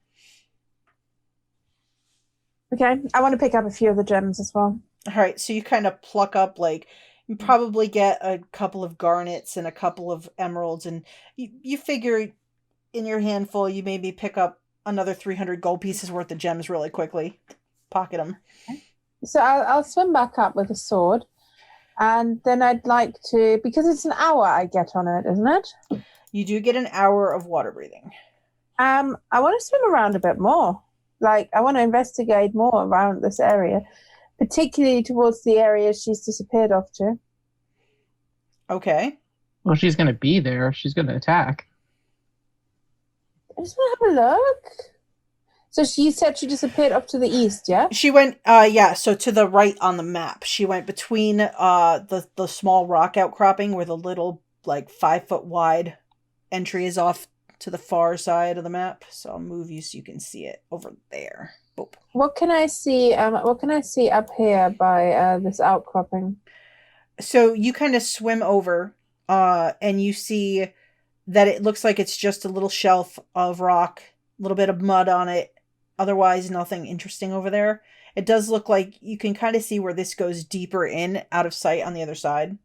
Okay, I want to pick up a few of the gems as well. All right, so you kind of pluck up, like, you probably get a couple of garnets and a couple of emeralds, and you figure in your handful you maybe pick up another 300 gold pieces worth of gems really quickly. Pocket them. So I'll swim back up with a sword, and then I'd like to, because it's an hour I get on it, isn't it? You do get an hour of water breathing. I want to swim around a bit more. Like, I want to investigate more around this area, particularly towards the area she's disappeared off to. Okay. Well, she's going to be there. She's going to attack. I just want to have a look. So she said she disappeared up to the east, yeah? She went, so to the right on the map. She went between the small rock outcropping where the little, like, 5-foot wide entry is off to the far side of the map. So I'll move you so you can see it over there. Boop. What can I see? What can I see up here by this outcropping? So you kind of swim over, and you see that it looks like it's just a little shelf of rock, a little bit of mud on it. Otherwise, nothing interesting over there. It does look like you can kind of see where this goes deeper in, out of sight on the other side.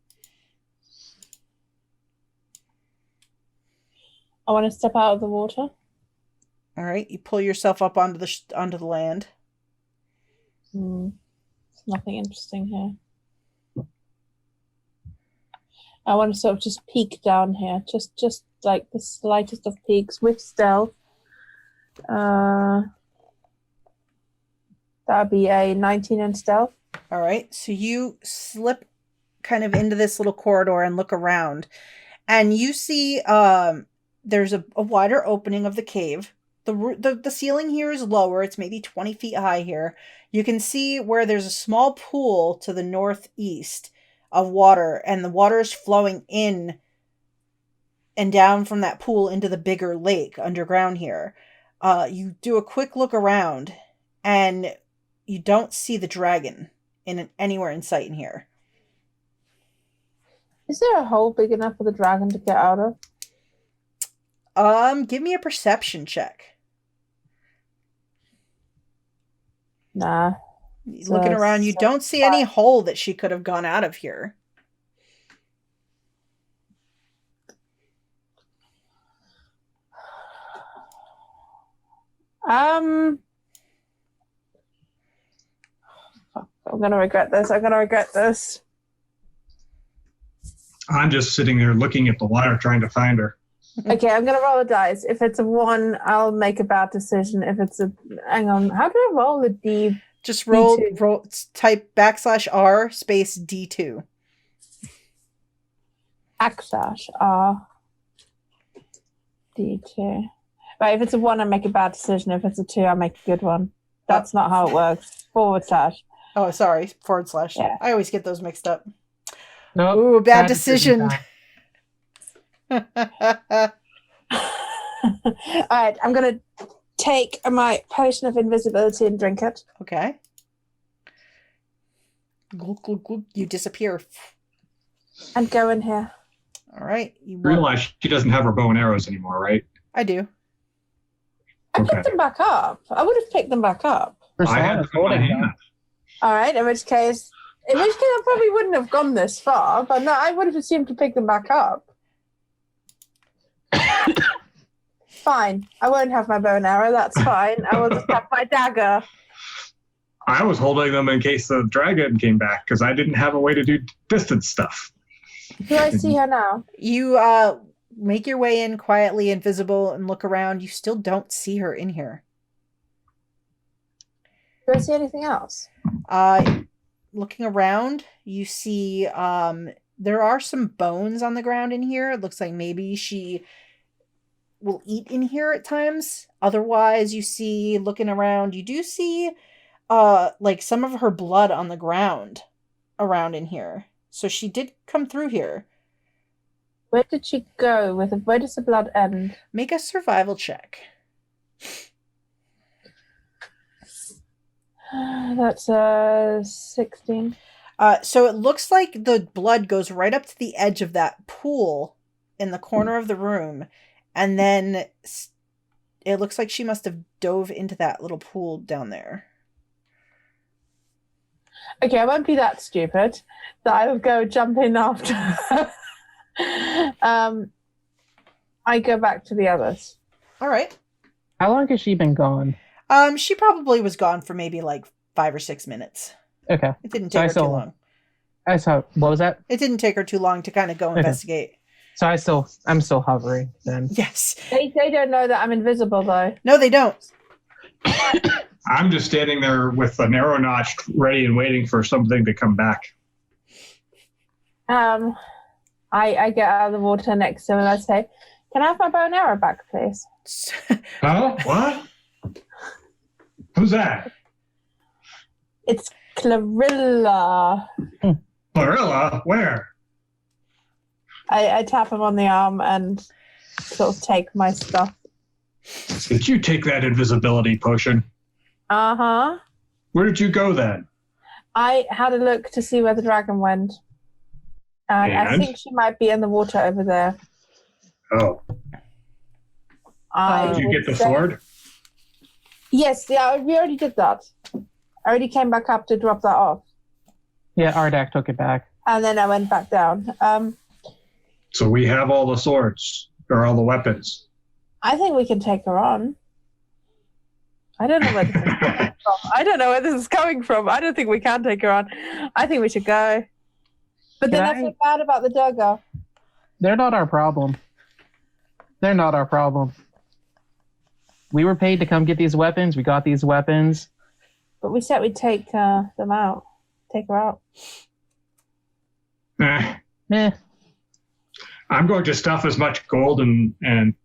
I want to step out of the water. All right, you pull yourself up onto the land. There's nothing interesting here. I want to sort of just peek down here, just like the slightest of peeks with stealth. That'd be a 19 in stealth. All right, so you slip kind of into this little corridor and look around, and you see there's a wider opening of the cave. The ceiling here is lower. It's maybe 20 feet high here. You can see where there's a small pool to the northeast of water, and the water is flowing in and down from that pool into the bigger lake underground here. You do a quick look around, and you don't see the dragon anywhere in sight in here. Is there a hole big enough for the dragon to get out of? Give me a perception check. Nah. Looking around, you don't see any hole that she could have gone out of here. I'm gonna regret this. I'm just sitting there looking at the water trying to find her. Okay, I'm gonna roll a dice. If it's a 1, I'll make a bad decision. If it's a, hang on, how do I roll a D? Just roll, type \R space D2. \R D2. Right, if it's a 1, I make a bad decision. If it's a 2, I make a good one. That's not how it works. /. Oh, sorry, /. Yeah. I always get those mixed up. No, Ooh, bad decision. All right, I'm gonna take my potion of invisibility and drink it. Okay. Gluk, gluk, gluk. You disappear. And go in here. All right. You Realize she doesn't have her bow and arrows anymore, right? I do. I Okay. picked them back up. I would have picked them back up. I had them in my hand. All right. In which case, I probably wouldn't have gone this far. But no, I would have assumed to pick them back up. Fine. I won't have my bow and arrow. That's fine. I will just have my dagger. I was holding them in case the dragon came back because I didn't have a way to do distance stuff. Do I see her now? You make your way in quietly, invisible, and look around. You still don't see her in here. Do I see anything else? Looking around, you see there are some bones on the ground in here. It looks like maybe she will eat in here at times. Otherwise, you see, looking around, you do see like some of her blood on the ground around in here. So she did come through here. Where did she go? Where does the blood end? Make a survival check. That's 16. So it looks like the blood goes right up to the edge of that pool in the corner of the room. And then it looks like she must have dove into that little pool down there. Okay, I won't be that stupid that I will go jump in after her. I go back to the others. All right. How long has she been gone? She probably was gone for maybe like 5 or 6 minutes. Okay. It didn't take her too long. I saw. What was that? It didn't take her too long to kind of go investigate. So I'm still hovering then. Yes. They don't know that I'm invisible though. No, they don't. I'm just standing there with an arrow notched, ready and waiting for something to come back. I get out of the water next to him and I say, "Can I have my bow and arrow back, please?" Oh, what? Who's that? It's Clarilla. Clarilla? Where? I tap him on the arm and sort of take my stuff. Did you take that invisibility potion? Uh-huh. Where did you go then? I had a look to see where the dragon went. And I think she might be in the water over there. Oh. Did you get the sword? Yes, yeah, we already did that. I already came back up to drop that off. Yeah, Ardak took it back. And then I went back down. So we have all the swords, or all the weapons. I think we can take her on. I don't know where this is coming from. I don't think we can take her on. I think we should go. But then I feel bad about the dagger. They're not our problem. We were paid to come get these weapons. We got these weapons. But we said we'd take them out. Take her out. Eh. I'm going to stuff as much gold and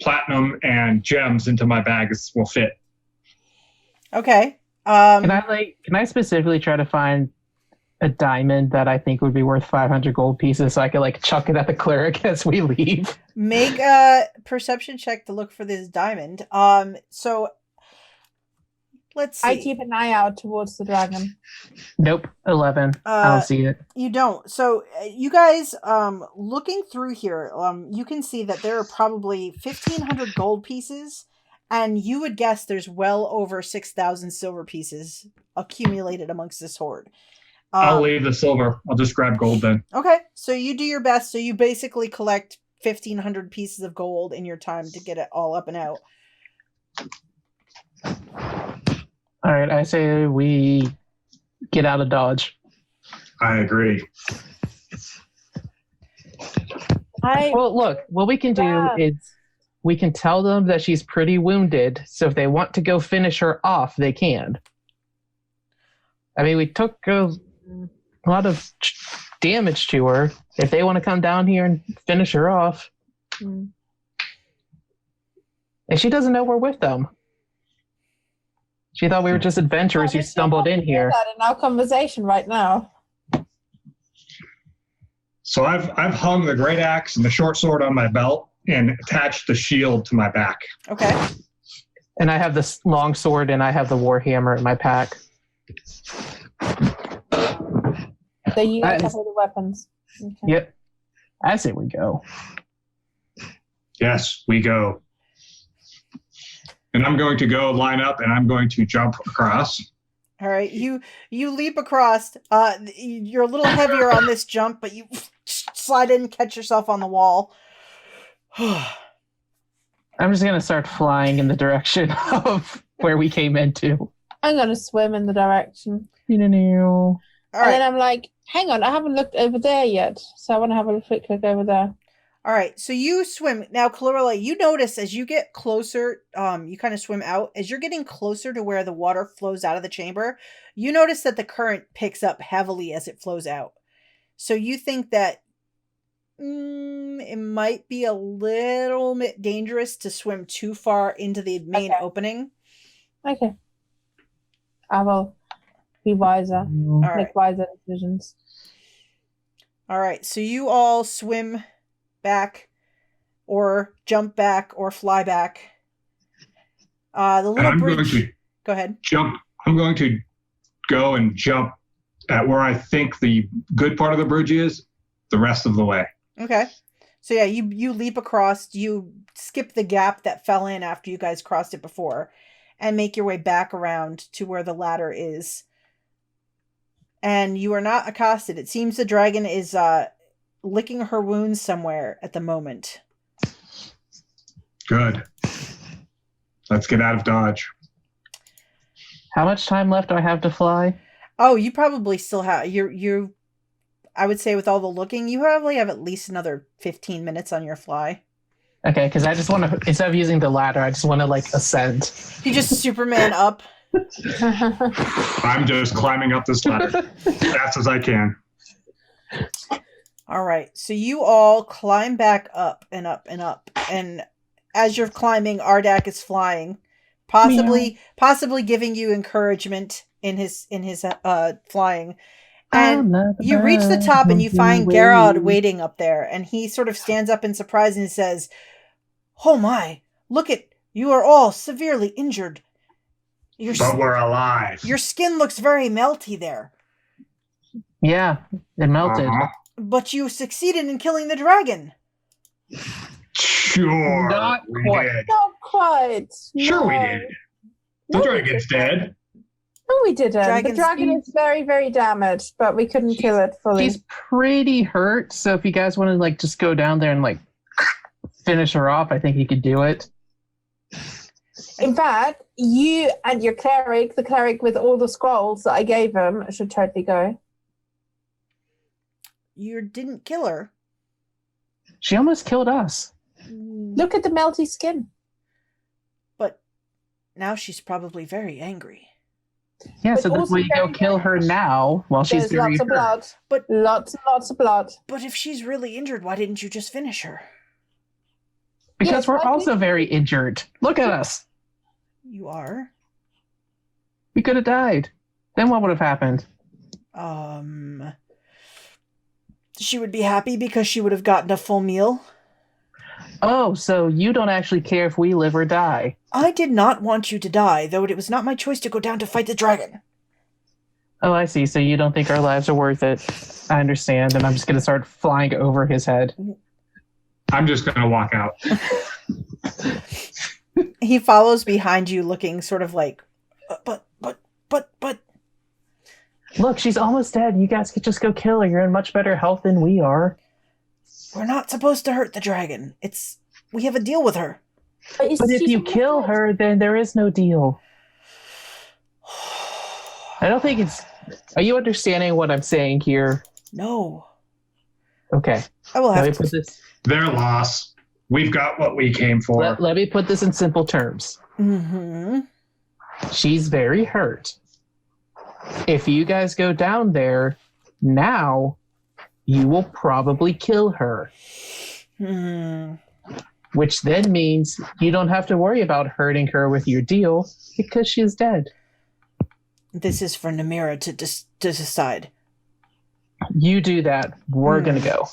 platinum and gems into my bag as will fit. Okay. Can I specifically try to find a diamond that I think would be worth 500 gold pieces so I could chuck it at the cleric as we leave? Make a perception check to look for this diamond. So let's see. I keep an eye out towards the dragon. Nope, 11. I don't see it. You don't. So you guys, looking through here, you can see that there are probably 1,500 gold pieces, and you would guess there's well over 6,000 silver pieces accumulated amongst this horde. I'll leave the silver. I'll just grab gold then. Okay, so you do your best. So you basically collect 1,500 pieces of gold in your time to get it all up and out. All right, I say we get out of Dodge. I agree. Well, look, what we can do is we can tell them that she's pretty wounded, so if they want to go finish her off, they can. I mean, we took a lot of damage to her. If they want to come down here and finish her off. And she doesn't know we're with them. She thought we were just adventurers who stumbled in here. That in our conversation right now. So I've hung the great axe and the short sword on my belt and attached the shield to my back. Okay. And I have this long sword and I have the war hammer in my pack. So you I- have all the weapons. Okay. Yep. I say we go. Yes, we go. And I'm going to go line up and I'm going to jump across. All right, you leap across. You're a little heavier on this jump, but you slide in and catch yourself on the wall. I'm just gonna start flying in the direction of where we came into. I'm going to swim in the direction. All And then right, I'm like, hang on, I haven't looked over there yet. So I want to have a quick look over there. all right. So you swim now, Clarilla. You notice as you get closer, you kind of swim out. As you're getting closer to where the water flows out of the chamber, you notice that the current picks up heavily as it flows out. So you think that it might be a little bit dangerous to swim too far into the main Okay. opening. Okay. I will be wiser. All right. Make wiser decisions. All right. So you all swim back or jump back or fly back. The And little I'm going bridge. to Go ahead. jump. I'm going to go and jump at where I think the good part of the bridge is the rest of the way. Okay. So yeah, you leap across, you skip the gap that fell in after you guys crossed it before, and make your way back around to where the ladder is. And you are not accosted. It seems the dragon is licking her wounds somewhere at the moment. Good. Let's get out of Dodge. How much time left do I have to fly? Oh, you probably still have you I would say with all the looking, you probably have at least another 15 minutes on your fly. Okay, because I just want to, instead of using the ladder, I just want to like ascend. You just Superman up. I'm just climbing up this ladder as fast as I can. All right. So you all climb back up and up and up. And as you're climbing, Ardak is flying, possibly giving you encouragement in his flying. And you reach the top and you find Gerard waiting up there, and he sort of stands up in surprise and says, "Oh my, look at you are all severely injured. But we're alive. Your skin looks very melty there. Yeah, it melted. But you succeeded in killing the dragon." Sure. Not we quite. did. Not quite. Sure we No. did. The No, we dragon's dead. No, we didn't. The Dragon's- dragon is very, very damaged, but we couldn't kill it fully. She's pretty hurt, so if you guys want to like just go down there and like finish her off, I think you could do it. In fact, you and your cleric, the cleric with all the scrolls that I gave him, should totally go. You didn't kill her. She almost killed us. Look at the melty skin. But now she's probably very angry. Yeah, But so that's also why you go very kill her damaged. now while she's There's very lots of hurt. blood. But- lots and lots of blood. But if she's really injured, why didn't you just finish her? Because Yes, we're why also didn't very injured. Look at us. You are? We could have died. Then what would have happened? She would be happy because she would have gotten a full meal. Oh, so you don't actually care if we live or die. I did not want you to die, though it was not my choice to go down to fight the dragon. Oh, I see. So you don't think our lives are worth it. I understand. And I'm just going to start flying over his head. I'm just going to walk out. He follows behind you looking sort of like, but. Look, she's almost dead. You guys could just go kill her. You're in much better health than we are. We're not supposed to hurt the dragon. We have a deal with her. But if you kill her, then there is no deal. I don't think it's... Are you understanding what I'm saying here? No. Okay. I will Let have me to. put this... Their loss. We've got what we came for. Let me put this in simple terms. Mm-hmm. She's very hurt. If you guys go down there now, you will probably kill her. Hmm. Which then means you don't have to worry about hurting her with your deal because she's dead. This is for Namira to decide. You do that. We're going to go.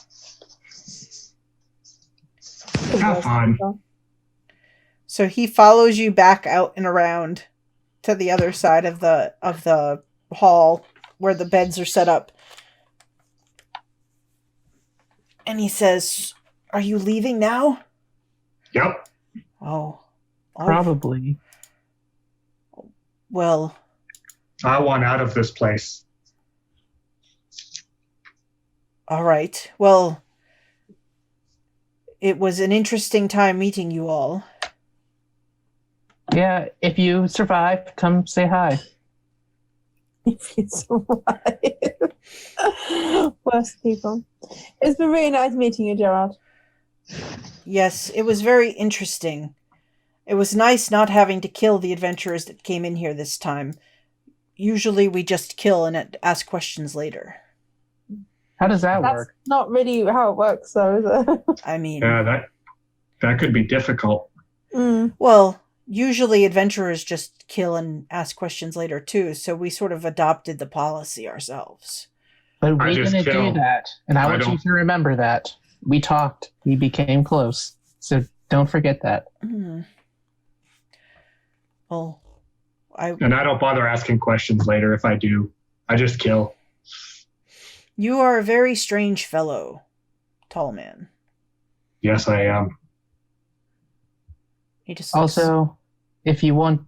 Have fun. So he follows you back out and around to the other side of the hall where the beds are set up. And he says, "Are you leaving now?" Yep. Oh. Probably. Well, I want out of this place. all right. Well, it was an interesting time meeting you all. Yeah, if you survive, come say hi. If you survive. Worst people. It's been really nice meeting you, Gerard. Yes, it was very interesting. It was nice not having to kill the adventurers that came in here this time. Usually we just kill and ask questions later. How does that That's work? not really how it works, though, is it? I mean, Yeah, that could be difficult. well, usually adventurers just kill and ask questions later too, so we sort of adopted the policy ourselves. But I we just didn't kill. do that. And I want you don't- to remember that. We talked. We became close. So don't forget that. Well, And I don't bother asking questions later if I do. I just kill. you are a very strange fellow, tall man. Yes, I am. He just looks- Also, if you want,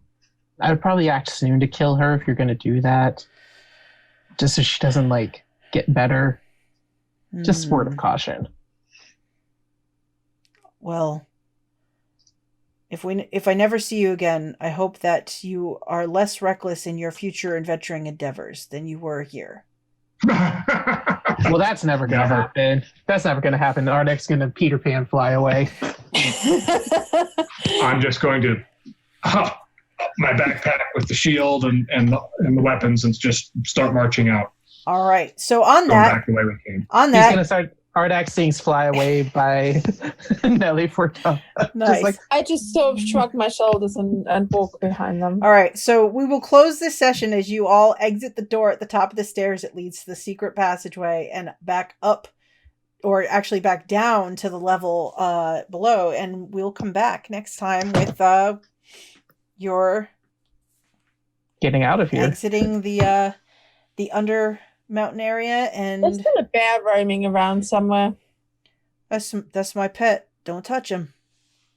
I would probably act soon to kill her if you're going to do that. Just so she doesn't, get better. Just word of caution. Well, if I never see you again, I hope that you are less reckless in your future adventuring endeavors than you were here. Well, that's never going to happen. That's never going to happen. Ardek's going to Peter Pan fly away. I'm just going to hop my backpack with the shield and the weapons and just start marching out. All right. So on Going that, back the way we came. on He's that, going to start Ardak sings Fly Away by Nelly Furtado. nice. I just sort of shrug my shoulders and walk behind them. All right. So we will close this session as you all exit the door at the top of the stairs that leads to the secret passageway and back up, or actually back down to the level below. And we'll come back next time with your Getting out of here. exiting the under mountain area. There's And still a bear roaming around somewhere. that's my pet. Don't touch him.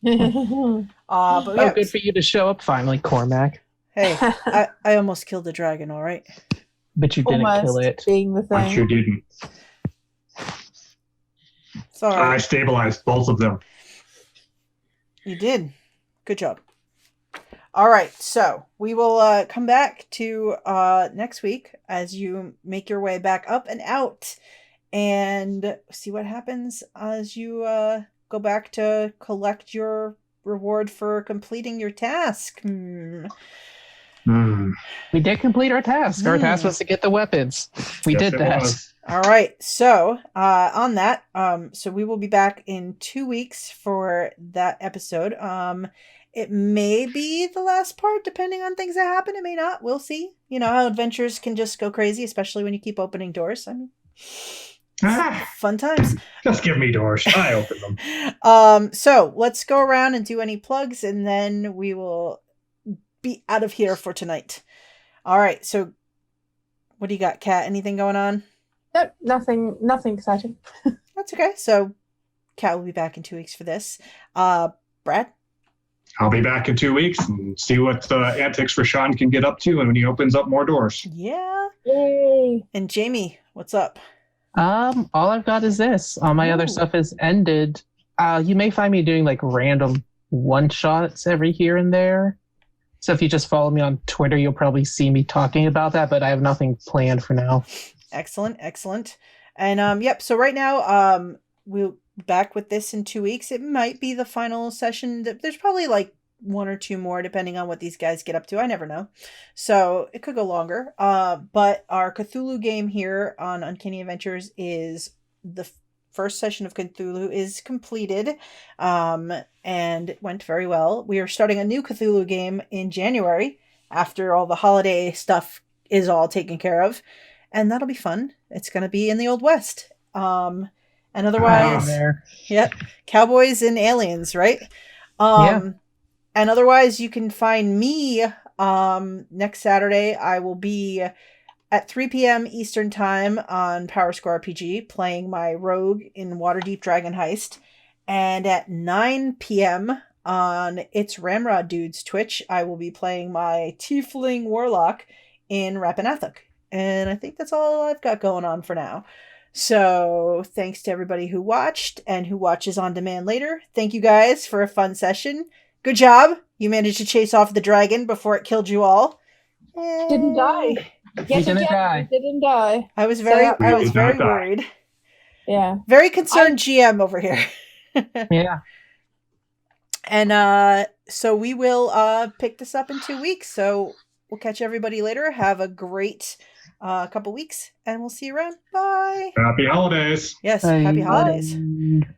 That's But Oh, yeah, good for you to show up finally, Cormac. hey, I almost killed a dragon. All right. But you didn't kill Almost it. being the But you thing. didn't. It's all I right. stabilized both of them. You did. Good job. All right. So we will come back to next week as you make your way back up and out and see what happens as you go back to collect your reward for completing your task. Hmm. We did complete our task. Our task was to get the weapons. We Yes, did it that. was. All right. So, on that, so we will be back in 2 weeks for that episode. It may be the last part, depending on things that happen. It may not. We'll see. You know how adventures can just go crazy, especially when you keep opening doors. I mean, fun times. Just give me doors. I open them. So let's go around and do any plugs, and then we will be out of here for tonight. All right. So, what do you got, Kat? Anything going on? Nope, nothing exciting. That's okay. So, Kat will be back in 2 weeks for this. Brad? I'll be back in 2 weeks and see what antics Rashawn can get up to and when he opens up more doors. Yeah. Yay. And Jamie, what's up? All I've got is this. All my other Ooh. stuff is ended. You may find me doing random one-shots every here and there. So if you just follow me on Twitter, you'll probably see me talking about that, but I have nothing planned for now. Excellent. And yep, so right now, we'll be back with this in 2 weeks. It might be the final session. There's probably one or two more, depending on what these guys get up to. I never know. So it could go longer. But our Cthulhu game here on Uncanny Adventures is the first session of Cthulhu is completed. And it went very well. We are starting a new Cthulhu game in January after all the holiday stuff is all taken care of. And that'll be fun. It's going to be in the Old West. And otherwise, yep, cowboys and aliens, right? Yeah. And otherwise, you can find me next Saturday. I will be at 3 p.m. Eastern Time on PowerScore RPG, playing my rogue in Waterdeep Dragon Heist. And at 9 p.m. on It's Ramrod Dude's Twitch, I will be playing my Tiefling Warlock in Rapanathuk. And I think that's all I've got going on for now. So thanks to everybody who watched and who watches on demand later. Thank you guys for a fun session. Good job. You managed to chase off the dragon before it killed you all. Didn't die. Yes, didn't die. Didn't die. I was very We did not die. worried. Yeah. Very concerned GM over here. Yeah. And so we will pick this up in 2 weeks. So we'll catch everybody later. Have a great couple weeks, and we'll see you around. Bye. Happy holidays. Yes, happy holidays. Bye.